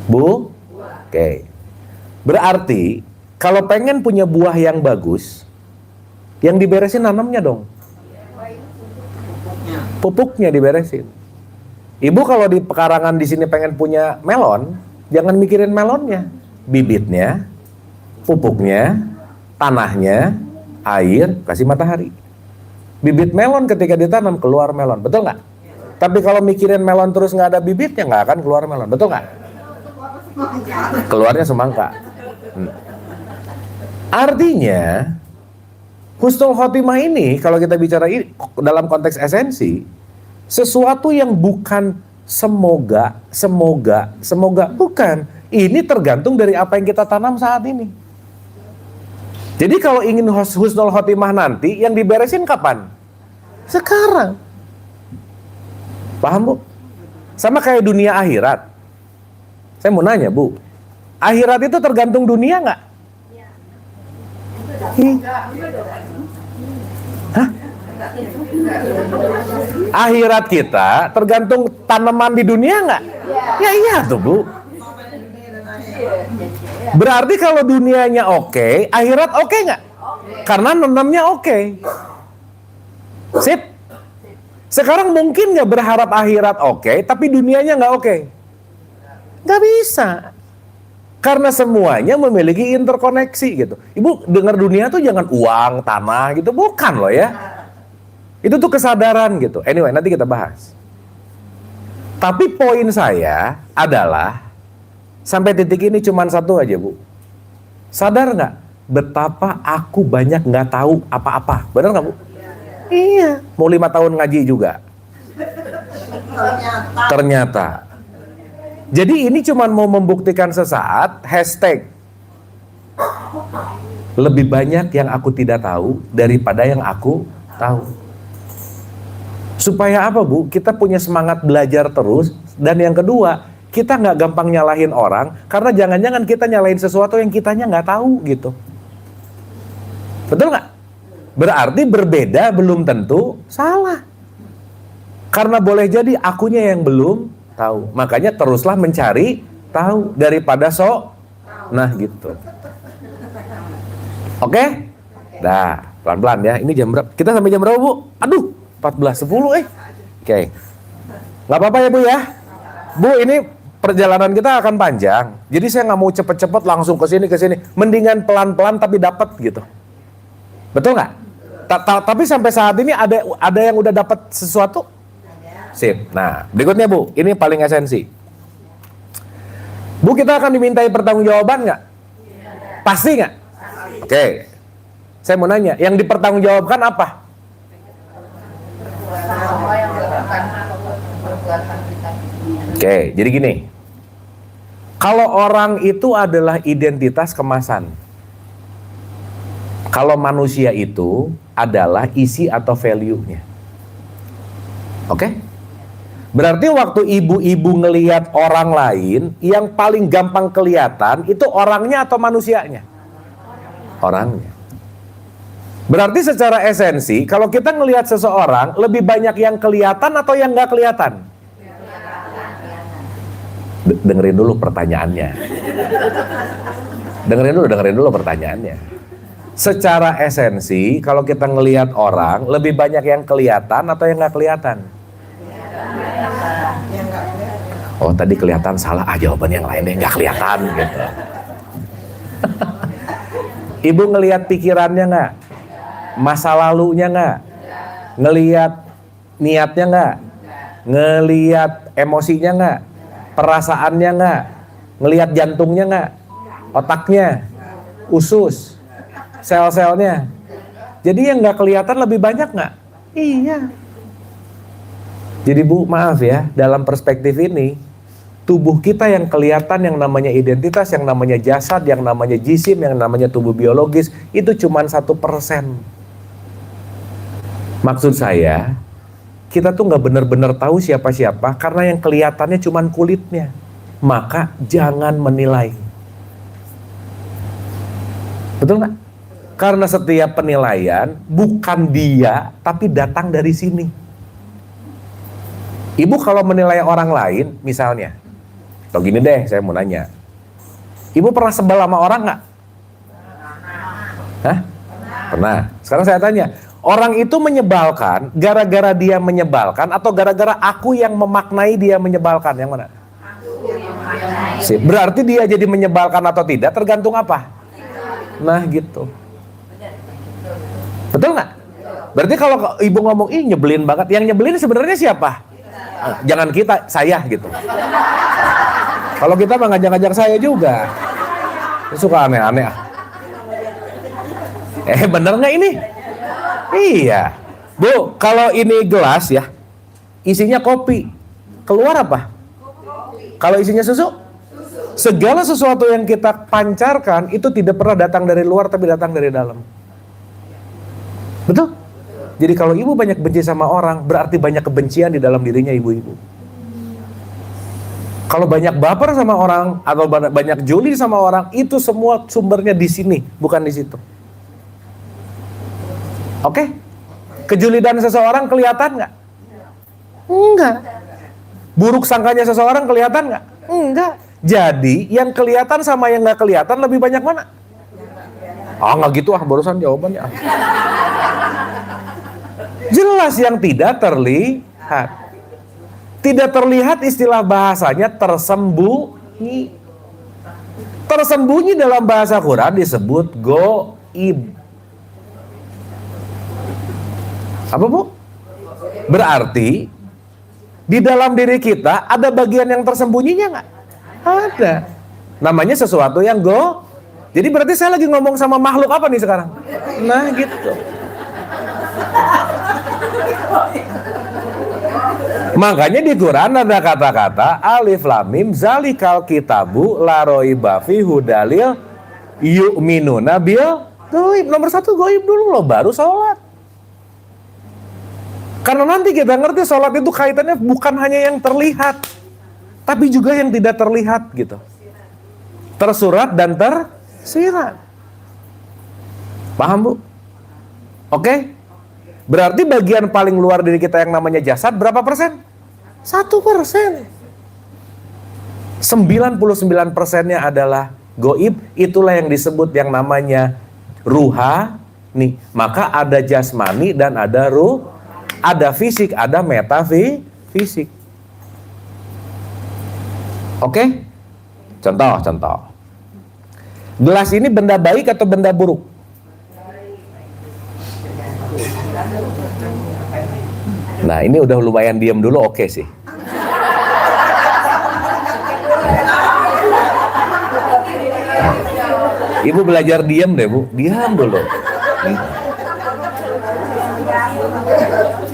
Bu? Oke. Berarti kalau pengen punya buah yang bagus, yang diberesin nanamnya dong. Pupuknya diberesin. Ibu kalau di pekarangan di sini pengen punya melon, jangan mikirin melonnya, bibitnya, pupuknya, tanahnya, air, kasih matahari. Bibit melon ketika ditanam keluar melon, betul nggak? Tapi kalau mikirin melon terus nggak ada bibitnya nggak akan keluar melon, betul nggak? Keluarnya semangka. Artinya husnul khotimah ini kalau kita bicara dalam konteks esensi, sesuatu yang bukan semoga bukan. Ini tergantung dari apa yang kita tanam saat ini. Jadi kalau ingin husnul khotimah nanti, yang diberesin kapan? Sekarang. Paham Bu? Sama kayak dunia akhirat. Saya mau nanya Bu, akhirat itu tergantung dunia nggak? Hah? Akhirat kita tergantung tanaman di dunia nggak? Ya iya tuh Bu. Berarti kalau dunianya oke, akhirat oke nggak? Karena nanamnya oke. Sip. Sekarang mungkin nggak berharap akhirat oke, tapi dunianya nggak oke? Nggak bisa. Karena semuanya memiliki interkoneksi gitu. Ibu dengar dunia tuh jangan uang, tanah gitu, bukan loh ya. Itu tuh kesadaran gitu. Anyway, nanti kita bahas. Tapi poin saya adalah sampai titik ini cuma satu aja Bu. Sadar nggak betapa aku banyak nggak tahu apa-apa? Benar nggak Bu? Iya. Mau 5 tahun ngaji juga. Ternyata. Jadi ini cuma mau membuktikan sesaat. Hashtag lebih banyak yang aku tidak tahu daripada yang aku tahu. Supaya apa Bu? Kita punya semangat belajar terus. Dan yang kedua, kita nggak gampang nyalahin orang, karena jangan-jangan kita nyalahin sesuatu yang kitanya nggak tahu gitu. Betul nggak? Berarti berbeda belum tentu salah. Karena boleh jadi akunya yang belum tahu. Makanya teruslah mencari tahu daripada sok. Nah gitu. Oke? Dah, pelan-pelan ya. Ini jam berapa? Kita sampai jam berapa Bu? Aduh, 14.10 Oke. Nggak apa-apa ya Bu ya? Bu, ini perjalanan kita akan panjang. Jadi saya nggak mau cepet-cepet langsung ke sini. Mendingan pelan-pelan tapi dapat gitu. Betul nggak? Tapi sampai saat ini ada yang udah dapat sesuatu? Sip. Nah, berikutnya Bu, ini paling esensi. Bu, kita akan dimintai pertanggungjawaban nggak? Pasti nggak? Oke. Saya mau nanya, yang dipertanggungjawabkan apa? Oke, jadi gini. Kalau orang itu adalah identitas kemasan. Kalau manusia itu adalah isi atau value-nya. Oke? Berarti waktu ibu-ibu ngelihat orang lain, yang paling gampang kelihatan itu orangnya atau manusianya? Orangnya. Berarti secara esensi, kalau kita ngelihat seseorang, lebih banyak yang kelihatan atau yang nggak kelihatan? Dengerin dulu pertanyaannya. Dengerin dulu pertanyaannya. Secara esensi, kalau kita ngelihat orang, lebih banyak yang kelihatan atau yang nggak kelihatan? Oh, tadi kelihatan, salah. Jawaban yang lain deh, nggak kelihatan gitu. Ibu ngelihat pikirannya nggak? Masa lalunya nggak? Ngelihat niatnya nggak? Ngelihat emosinya nggak? Perasaannya nggak? Ngelihat jantungnya nggak? Otaknya? Usus? Sel-selnya? Jadi yang nggak kelihatan lebih banyak nggak? Iya. Jadi Bu, maaf ya, dalam perspektif ini, tubuh kita yang kelihatan, yang namanya identitas, yang namanya jasad, yang namanya jisim, yang namanya tubuh biologis, itu cuma 1%. Maksud saya, kita tuh nggak benar-benar tahu siapa-siapa karena yang kelihatannya cuma kulitnya. Maka jangan menilai. Betul nggak? Karena setiap penilaian bukan dia, tapi datang dari sini. Ibu kalau menilai orang lain, misalnya, atau gini deh, saya mau nanya. Ibu pernah sebel sama orang nggak? Hah? Pernah. Sekarang saya tanya, orang itu menyebalkan gara-gara dia menyebalkan atau gara-gara aku yang memaknai dia menyebalkan? Yang mana? Berarti dia jadi menyebalkan atau tidak tergantung apa? Nah gitu. Betul nggak? Berarti kalau ibu ngomong, ih nyebelin banget, yang nyebelin sebenarnya siapa? Jangan kita, saya gitu. Kalau kita mah ngajak-ngajak saya juga. Suka aneh-aneh. Bener nggak ini? Iya. Bu, kalau ini gelas ya, isinya kopi. Keluar apa? Kalau isinya susu? Segala sesuatu yang kita pancarkan itu tidak pernah datang dari luar tapi datang dari dalam. Betul? Jadi kalau ibu banyak benci sama orang, berarti banyak kebencian di dalam dirinya ibu-ibu. Kalau banyak baper sama orang atau banyak juli sama orang, itu semua sumbernya di sini, bukan di situ. Oke? Kejulidan seseorang kelihatan nggak? Enggak. Buruk sangkanya seseorang kelihatan nggak? Enggak. Jadi yang kelihatan sama yang nggak kelihatan lebih banyak mana? Nggak gitu barusan jawabannya. Jelas yang tidak terlihat. Tidak terlihat istilah bahasanya tersembunyi. Tersembunyi dalam bahasa Quran disebut goib. Apa Bu? Berarti di dalam diri kita ada bagian yang tersembunyinya nggak? Ada. Namanya sesuatu yang Jadi berarti saya lagi ngomong sama makhluk apa nih sekarang? Nah gitu. Makanya di Quran ada kata-kata alif lam mim zalikal kitabu la raiba fihi hudalil yu'minuna bil goib. Nomor 1 goib dulu loh, baru sholat. Karena nanti kita ngerti sholat itu kaitannya bukan hanya yang terlihat, tapi juga yang tidak terlihat gitu. Tersurat dan tersirat. Paham Bu? Oke? Berarti bagian paling luar diri kita yang namanya jasad berapa persen? 1%. 99%-nya adalah goib. Itulah yang disebut yang namanya ruhani. Maka ada jasmani dan ada ruh. Ada fisik, ada metafisik. Oke? Contoh. Gelas ini benda baik atau benda buruk? Nah ini udah lumayan diam dulu, oke sih. Ibu belajar diam deh Bu, diam dulu.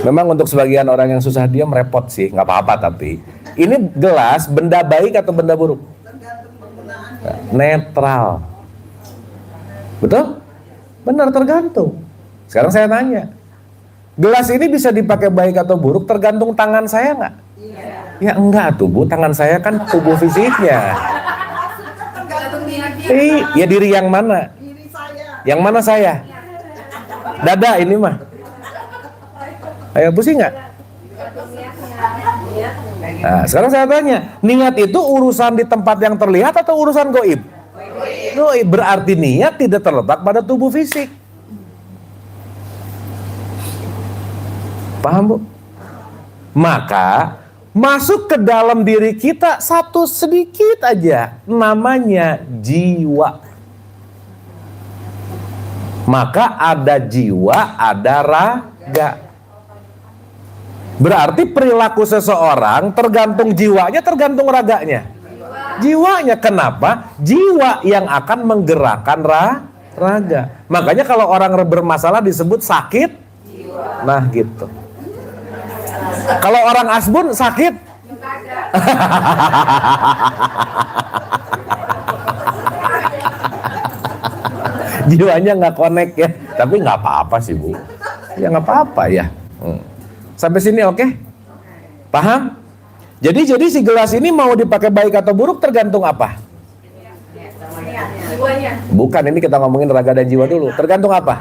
Memang untuk sebagian orang yang susah diam repot sih, nggak apa-apa tapi. Ini gelas benda baik atau benda buruk? Netral. Betul? Benar, tergantung. Sekarang saya tanya. Gelas ini bisa dipakai baik atau buruk tergantung tangan saya nggak? Ya enggak tuh Bu, tangan saya kan tubuh fisiknya. Ya diri yang mana? Yang mana saya? Dada ini mah. Ayo pusing nggak? Nah, sekarang saya tanya, niat itu urusan di tempat yang terlihat atau urusan goib? Goib, berarti niat tidak terletak pada tubuh fisik. Paham Bu? Maka masuk ke dalam diri kita satu sedikit aja, namanya jiwa. Maka ada jiwa, ada raga. Berarti perilaku seseorang tergantung jiwanya, tergantung raganya. Jiwanya, kenapa? Jiwa yang akan menggerakkan raga. Makanya kalau orang bermasalah disebut sakit. Nah gitu. Kalau orang asbun sakit. Jiwanya nggak connect ya. Tapi nggak apa-apa sih Bu. Ya nggak apa-apa ya. Sampai sini oke? Paham? Jadi si gelas ini mau dipakai baik atau buruk tergantung apa? Bukan, ini kita ngomongin raga dan jiwa dulu. Tergantung apa?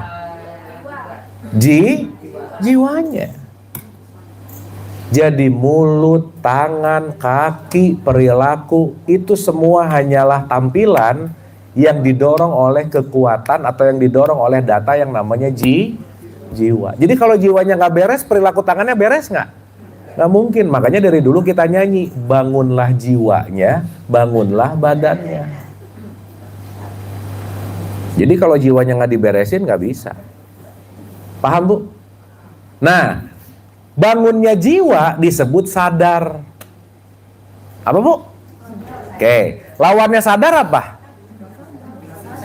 Jiwanya. Jadi mulut, tangan, kaki, perilaku itu semua hanyalah tampilan yang didorong oleh kekuatan atau yang didorong oleh data yang namanya jiwa. Jadi kalau jiwanya nggak beres, perilaku tangannya beres nggak? Nggak mungkin. Makanya dari dulu kita nyanyi, bangunlah jiwanya, bangunlah badannya. Jadi kalau jiwanya nggak diberesin nggak bisa. Paham Bu? Nah, bangunnya jiwa disebut sadar. Apa Bu? Oke, lawannya sadar apa?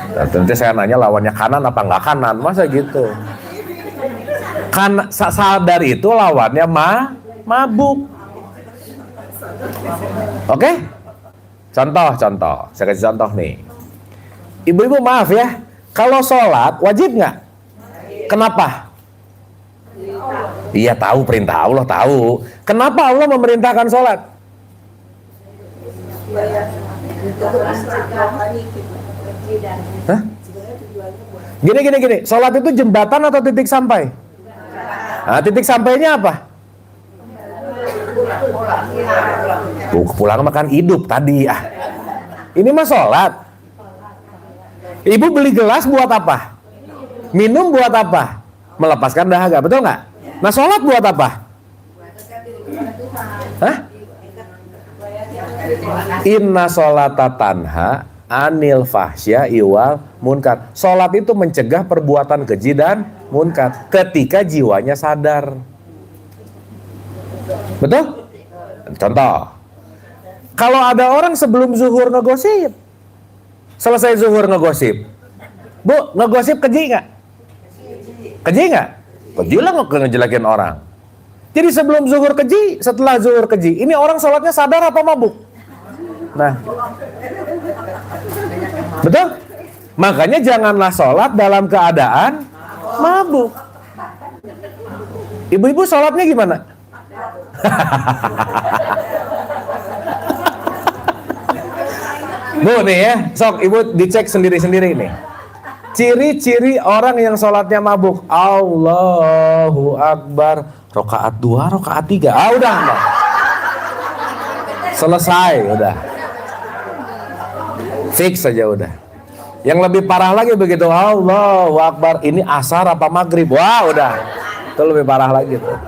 Nanti saya nanya lawannya kanan apa nggak kanan, masa gitu? Sadar itu lawannya mabuk. Oke? Contoh. Saya kasih contoh nih. Ibu-ibu maaf ya, kalau sholat wajib nggak? Kenapa? Iya tahu, perintah Allah tahu. Kenapa Allah memerintahkan sholat? Hah? Gini. Sholat itu jembatan atau titik sampai? Nah, titik sampainya apa? Pulang makan hidup tadi. Ini mah sholat. Ibu beli gelas buat apa? Minum buat apa? Melepaskan dahaga, betul nggak? Nah, sholat buat apa? Hah? Inna sholata tanha anil fahsya iwal munkar. Sholat itu mencegah perbuatan keji dan munkar ketika jiwanya sadar. Betul? Contoh, kalau ada orang sebelum zuhur ngegosip, selesai zuhur ngegosip, Bu, ngegosip keji nggak? Keji nggak? Keji lah ngejelekin orang. Jadi sebelum zuhur keji, setelah zuhur keji, ini orang sholatnya sadar apa mabuk? Nah, betul? Makanya janganlah sholat dalam keadaan mabuk. Ibu-ibu sholatnya gimana? Bu nih ya, sok ibu dicek sendiri-sendiri nih. Ciri-ciri orang yang sholatnya mabuk. Allahu Akbar. Rokaat 2, rokaat 3. Udah. Selesai, udah. Fix saja udah. Yang lebih parah lagi begitu. Allahu Akbar. Ini asar apa maghrib? Wah udah. Itu lebih parah lagi tuh.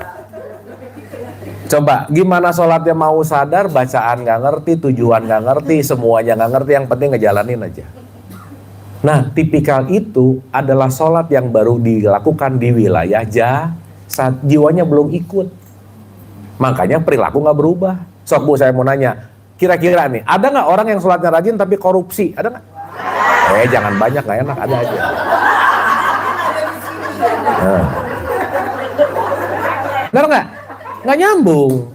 Coba, gimana sholatnya mau sadar, bacaan gak ngerti, tujuan gak ngerti, semuanya gak ngerti, yang penting ngejalanin aja. Nah, tipikal itu adalah sholat yang baru dilakukan di wilayah saat jiwanya belum ikut. Makanya perilaku gak berubah. Sok Bu, saya mau nanya, kira-kira nih, ada gak orang yang sholatnya rajin tapi korupsi? Ada gak? Jangan banyak, gak enak, ada aja. Nah. Benar gak? Nggak nyambung.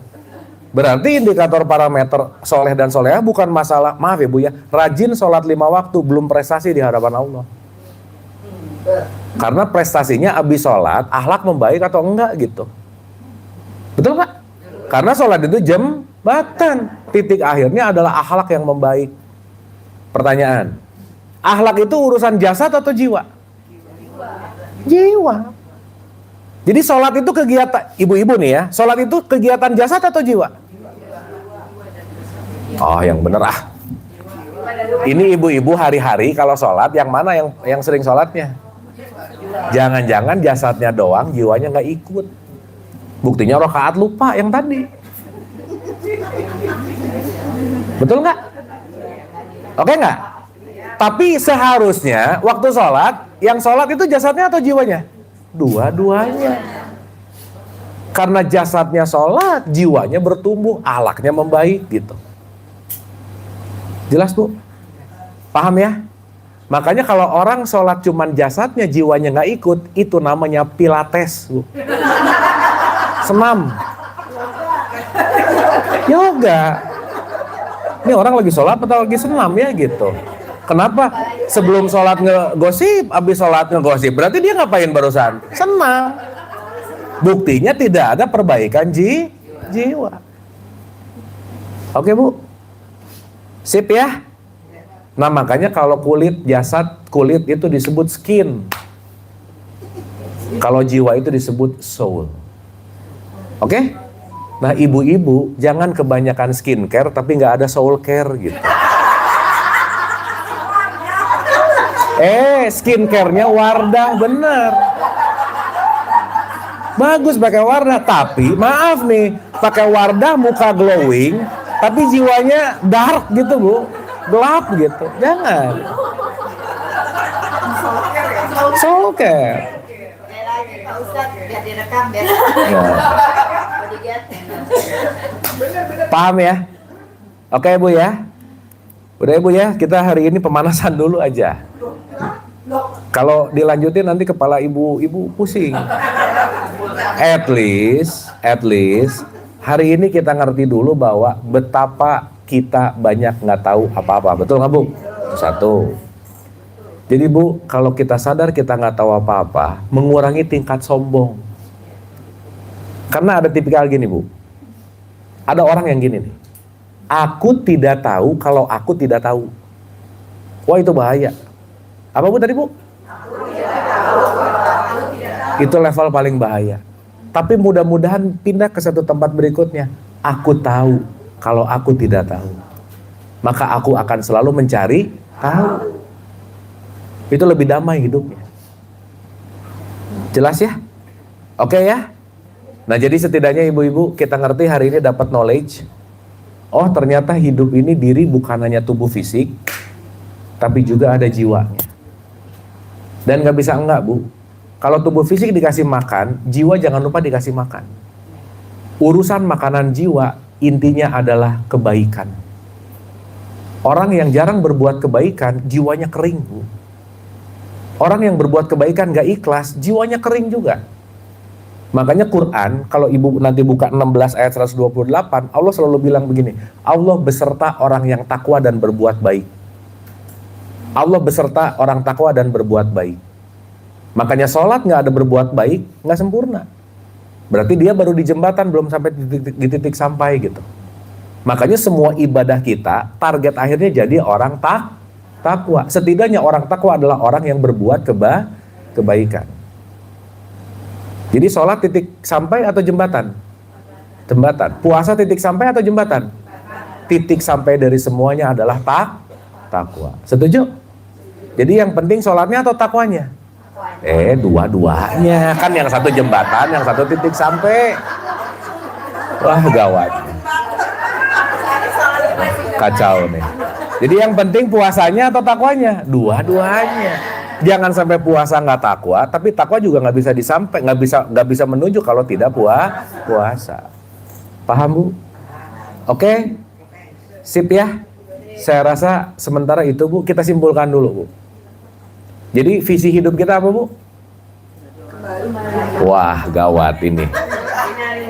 Berarti indikator parameter soleh dan solehah bukan masalah, maaf ya Bu ya, rajin sholat 5 waktu belum prestasi di hadapan Allah. Karena prestasinya abis sholat, akhlak membaik atau enggak gitu. Betul nggak? Karena sholat itu jembatan. Titik akhirnya adalah akhlak yang membaik. Pertanyaan, akhlak itu urusan jasad atau jiwa? Jiwa. Jadi sholat itu kegiatan, ibu-ibu nih ya, sholat itu kegiatan jasad atau jiwa? Oh, yang bener ah. Ini ibu-ibu hari-hari kalau sholat, yang mana yang sering sholatnya? Jangan-jangan jasadnya doang, jiwanya nggak ikut. Buktinya rakaat lupa yang tadi. Betul nggak? Oke nggak? Tapi seharusnya waktu sholat, yang sholat itu jasadnya atau jiwanya? Dua-duanya. Karena jasadnya sholat, jiwanya bertumbuh, akhlaknya membaik gitu. Jelas Bu? Paham ya? Makanya kalau orang sholat cuman jasadnya, jiwanya nggak ikut, itu namanya pilates Bu. Senam. Yoga. Ini orang lagi sholat atau lagi senam ya gitu. Kenapa? Sebelum sholat ngegosip, habis sholat ngegosip. Berarti dia ngapain barusan? Senam. Buktinya tidak ada perbaikan jiwa. Oke Bu? Sip ya? Nah makanya kalau kulit, jasad, kulit itu disebut skin. Kalau jiwa itu disebut soul. Oke? Nah ibu-ibu jangan kebanyakan skincare tapi nggak ada soul care gitu. Skincare-nya Wardah bener. Bagus pakai Wardah, tapi maaf nih, pakai Wardah muka glowing, tapi jiwanya dark gitu Bu, gelap gitu. Jangan. Soul care. Paham ya? Oke Bu ya. Udah ya Bu ya, kita hari ini pemanasan dulu aja. Kalau dilanjutin nanti kepala ibu pusing. At least hari ini kita ngerti dulu bahwa betapa kita banyak nggak tahu apa-apa. Betul nggak Bu? Satu. Jadi Bu, kalau kita sadar kita nggak tahu apa-apa, mengurangi tingkat sombong. Karena ada tipikal gini Bu. Ada orang yang gini nih. Aku tidak tahu kalau aku tidak tahu. Wah itu bahaya. Apa Bu tadi Bu? Itu level paling bahaya. Tapi mudah-mudahan pindah ke satu tempat berikutnya. Aku tahu kalau aku tidak tahu. Maka aku akan selalu mencari tahu. Itu lebih damai hidupnya. Jelas ya? Oke ya? Nah jadi setidaknya ibu-ibu kita ngerti hari ini dapat knowledge. Oh ternyata hidup ini diri bukan hanya tubuh fisik, tapi juga ada jiwanya. Dan gak bisa enggak Bu. Kalau tubuh fisik dikasih makan, jiwa jangan lupa dikasih makan. Urusan makanan jiwa intinya adalah kebaikan. Orang yang jarang berbuat kebaikan, jiwanya kering Bu. Orang yang berbuat kebaikan gak ikhlas, jiwanya kering juga. Makanya Quran, kalau ibu nanti buka 16 ayat 128, Allah selalu bilang begini, Allah beserta orang yang takwa dan berbuat baik. Allah beserta orang takwa dan berbuat baik. Makanya sholat gak ada berbuat baik, gak sempurna. Berarti dia baru di jembatan, belum sampai di titik sampai gitu. Makanya semua ibadah kita, target akhirnya jadi orang takwa. Setidaknya orang takwa adalah orang yang berbuat kebaikan. Jadi sholat titik sampai atau jembatan? Jembatan. Puasa titik sampai atau jembatan? Titik sampai dari semuanya adalah takwa. Setuju? Jadi yang penting sholatnya atau takwanya? Dua-duanya. Kan yang satu jembatan, yang satu titik sampai. Wah gawat. Kacau nih. Jadi yang penting puasanya atau takwanya? Dua-duanya. Jangan sampai puasa nggak takwa, tapi takwa juga nggak bisa disampai, nggak bisa menuju kalau tidak puasa. Paham Bu? Oke? Sip ya? Saya rasa sementara itu Bu, kita simpulkan dulu Bu. Jadi visi hidup kita apa Bu? Wah gawat ini.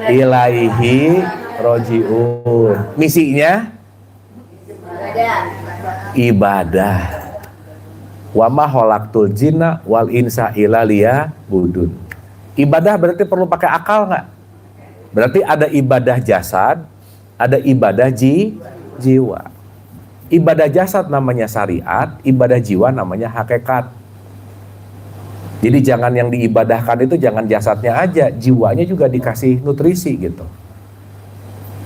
Ilaihi rojiun. Misinya? Ibadah. Wa ma khalaqtul jinna wal insa illa liya'budun. Ibadah berarti perlu pakai akal nggak? Berarti ada ibadah jasad, ada ibadah jiwa. Ibadah jasad namanya syariat, ibadah jiwa namanya hakikat. Jadi jangan yang diibadahkan itu jangan jasadnya aja, jiwanya juga dikasih nutrisi gitu.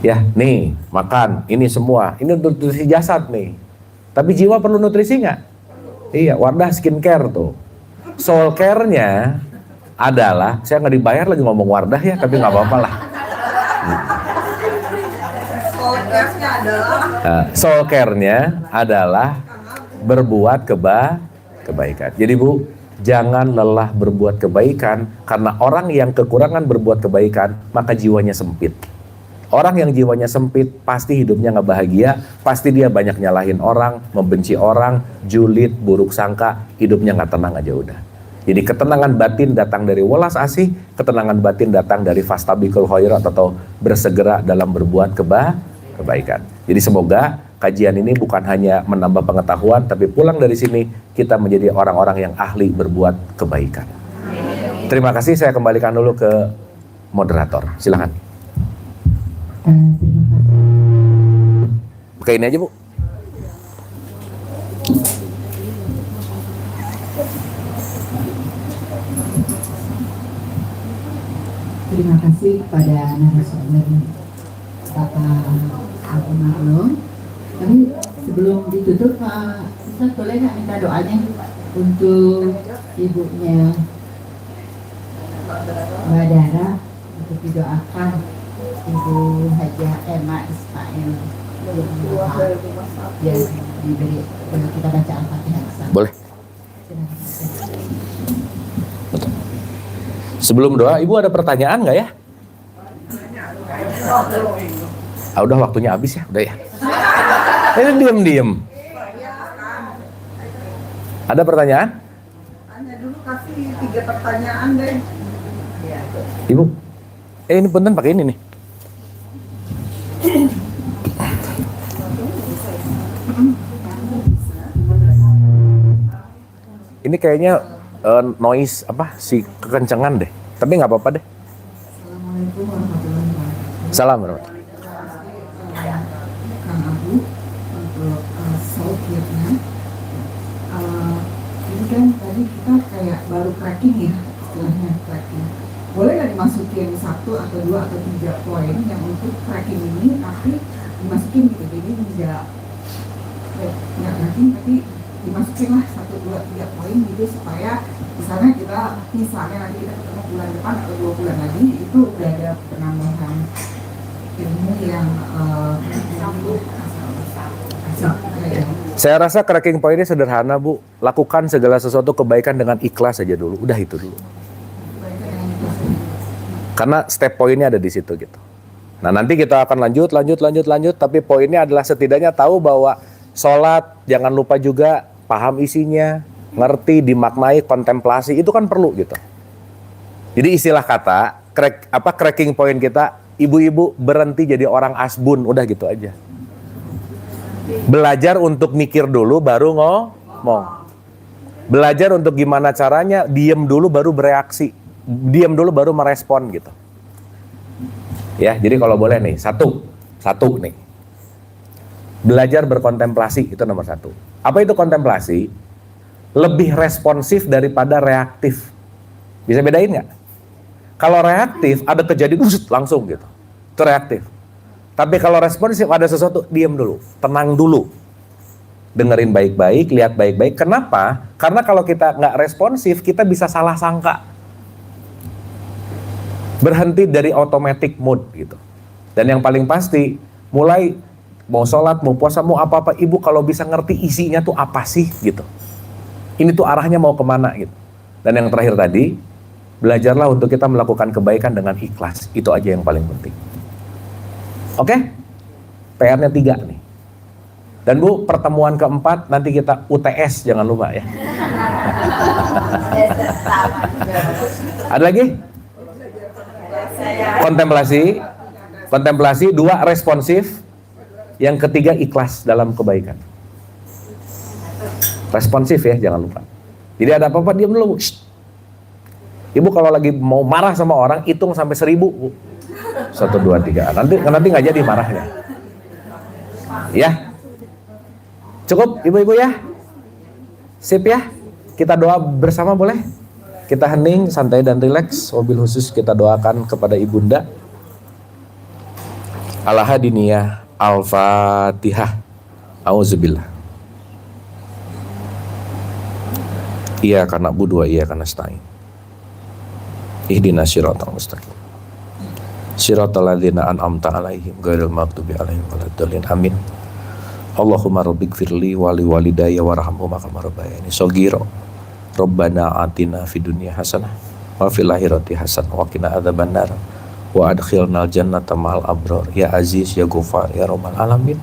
Ya, nih, makan, ini semua, ini nutrisi jasad nih. Tapi jiwa perlu nutrisi nggak? Iya, Wardah skincare tuh. Soul care-nya adalah, saya nggak dibayar lagi ngomong Wardah ya, tapi nggak apa-apa lah. Soul care-nya adalah berbuat kebaikan. Jadi Bu, jangan lelah berbuat kebaikan, karena orang yang kekurangan berbuat kebaikan, maka jiwanya sempit. Orang yang jiwanya sempit, pasti hidupnya nggak bahagia, pasti dia banyak nyalahin orang, membenci orang, julid, buruk sangka, hidupnya nggak tenang aja udah. Jadi ketenangan batin datang dari welas asih, ketenangan batin datang dari fastabiqul khairat atau bersegera dalam berbuat kebaikan. Jadi semoga kajian ini bukan hanya menambah pengetahuan, tapi pulang dari sini kita menjadi orang-orang yang ahli berbuat kebaikan. Terima kasih, saya kembalikan dulu ke moderator. Silakan. Oke, ini aja Bu. Terima kasih kepada narasumber Bapak Abu Marlum. Tapi sebelum ditutup, Ustaz boleh nggak minta doanya untuk ibunya Mbak Dara, untuk didoakan Ibu Hajah Emma Ismail yang diberi, kita baca Al-Fatihah. Boleh. Sebelum doa, Ibu ada pertanyaan nggak ya? Udah waktunya habis ya, udah ya. Ini diem. Ada pertanyaan? Tanya dulu, kasih 3 pertanyaan deh. Ibu, ini punten pakai ini nih. Ini kayaknya noise apa si kekencengan deh, tapi nggak apa-apa deh. Assalamualaikum warahmatullahi wabarakatuh. Salam warahmatullahi. Kang Abu, untuk South-nya, ini kan tadi kita kayak baru cracking ya, istilahnya cracking. Boleh nggak dimasukin 1 atau 2 atau 3 poin yang untuk cracking ini, tapi dimasukin gitu, jadi nggak cracking, tapi dimasukin lah 1, 2, 3 poin gitu, supaya misalnya nanti kita ketemu bulan depan atau 2 bulan lagi, itu udah ada penambahan ilmu yang Saya rasa cracking point ini sederhana Bu. Lakukan segala sesuatu kebaikan dengan ikhlas saja dulu. Udah itu dulu. Karena step poinnya ada di situ gitu. Nah nanti kita akan lanjut. Tapi poinnya adalah setidaknya tahu bahwa sholat jangan lupa juga paham isinya, ngerti, dimaknai, kontemplasi itu kan perlu gitu. Jadi istilah kata cracking point kita, ibu-ibu berhenti jadi orang asbun, udah gitu aja. Belajar untuk mikir dulu baru ngomong. Belajar untuk gimana caranya, diem dulu baru bereaksi. Diem dulu baru merespon gitu. Ya, jadi kalau boleh nih, satu nih. Belajar berkontemplasi itu nomor 1. Apa itu kontemplasi? Lebih responsif daripada reaktif. Bisa bedain nggak? Kalau reaktif ada kejadian langsung gitu, itu reaktif. Tapi kalau responsif ada sesuatu, diam dulu, tenang dulu, dengerin baik-baik, lihat baik-baik. Kenapa? Karena kalau kita nggak responsif, kita bisa salah sangka. Berhenti dari automatic mode gitu. Dan yang paling pasti, mulai mau sholat, mau puasa, mau apa-apa, ibu kalau bisa ngerti isinya tuh apa sih gitu. Ini tuh arahnya mau kemana gitu. Dan yang terakhir tadi, belajarlah untuk kita melakukan kebaikan dengan ikhlas. Itu aja yang paling penting. Oke? PR-nya 3 nih. Dan Bu, pertemuan keempat nanti kita UTS, jangan lupa ya. Ada lagi? Kontemplasi, 2 responsif, yang ketiga ikhlas dalam kebaikan. Responsif ya, jangan lupa. Jadi ada apa-apa diam dulu. Shh. Ibu kalau lagi mau marah sama orang hitung sampai 1000, Bu. 1, 2, 3. Nanti nggak jadi marahnya. Ya. Cukup ibu-ibu ya. Sip ya. Kita doa bersama boleh? Kita hening, santai dan rileks. Wabil khusus kita doakan kepada ibunda. Al-Hadiniyah Al-Fatihah. Auzubillah. Iyyaka na'budu wa iyyaka nasta'in. Ihdinas siratal mustaqim. Siratal ladzina an'amta 'alaihim ghairil maghdubi 'alaihim waladdallin. Amin. Allahumma rabbighfirli wa li walidayya warhamhuma kama rabbayani shaghira. Rabbana atina fid dunya hasanah wa fil akhirati hasanah wa qina adzabannar. Wa adkhilnal jannata ma'al abrar. Ya Aziz ya Ghafar ya Rabbal alamin.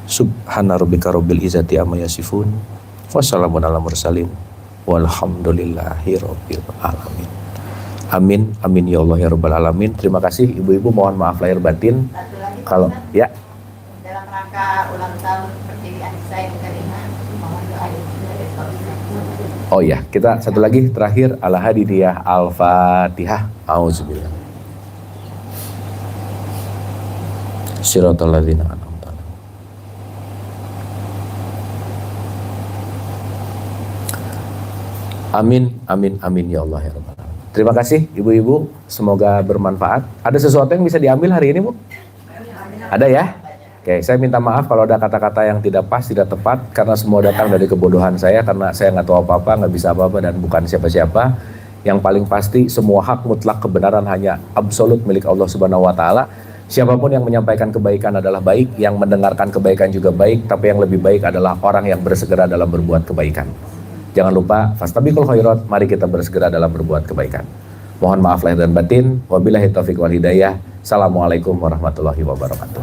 Subhana rabbika rabbil izzati amma yasifun. Wassalamun ala mursalin. Walhamdulillahi rabbil alamin. Amin, amin ya Allah ya Rabbal alamin. Terima kasih ibu-ibu, mohon maaf lahir batin. Satu lagi, Kalau ya dalam rangka ulang tahun Pertiwi Anissa yang kelima, mohon doa dari Pak. oh ya, kita satu lagi terakhir Al-Hadiniyah Al-Fatihah. Auzubillah. Siratal ladzina an'amta 'alaihim. Amin, amin, amin ya Allah ya Rabbal alamin. Terima kasih ibu-ibu, semoga bermanfaat. Ada sesuatu yang bisa diambil hari ini, Bu? Ada ya? Oke, saya minta maaf kalau ada kata-kata yang tidak pas, tidak tepat, karena semua datang dari kebodohan saya, karena saya nggak tahu apa-apa, nggak bisa apa-apa, dan bukan siapa-siapa. Yang paling pasti, semua hak mutlak kebenaran hanya absolut milik Allah Subhanahu wa Ta'ala. Siapapun yang menyampaikan kebaikan adalah baik, yang mendengarkan kebaikan juga baik, tapi yang lebih baik adalah orang yang bersegera dalam berbuat kebaikan. Jangan lupa, fastabiqul khairat, mari kita bersegera dalam berbuat kebaikan. Mohon maaf lahir dan batin. Wabillahi taufiq wal hidayah. Assalamualaikum warahmatullahi wabarakatuh.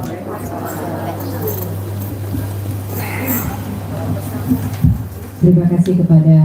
Terima kasih kepada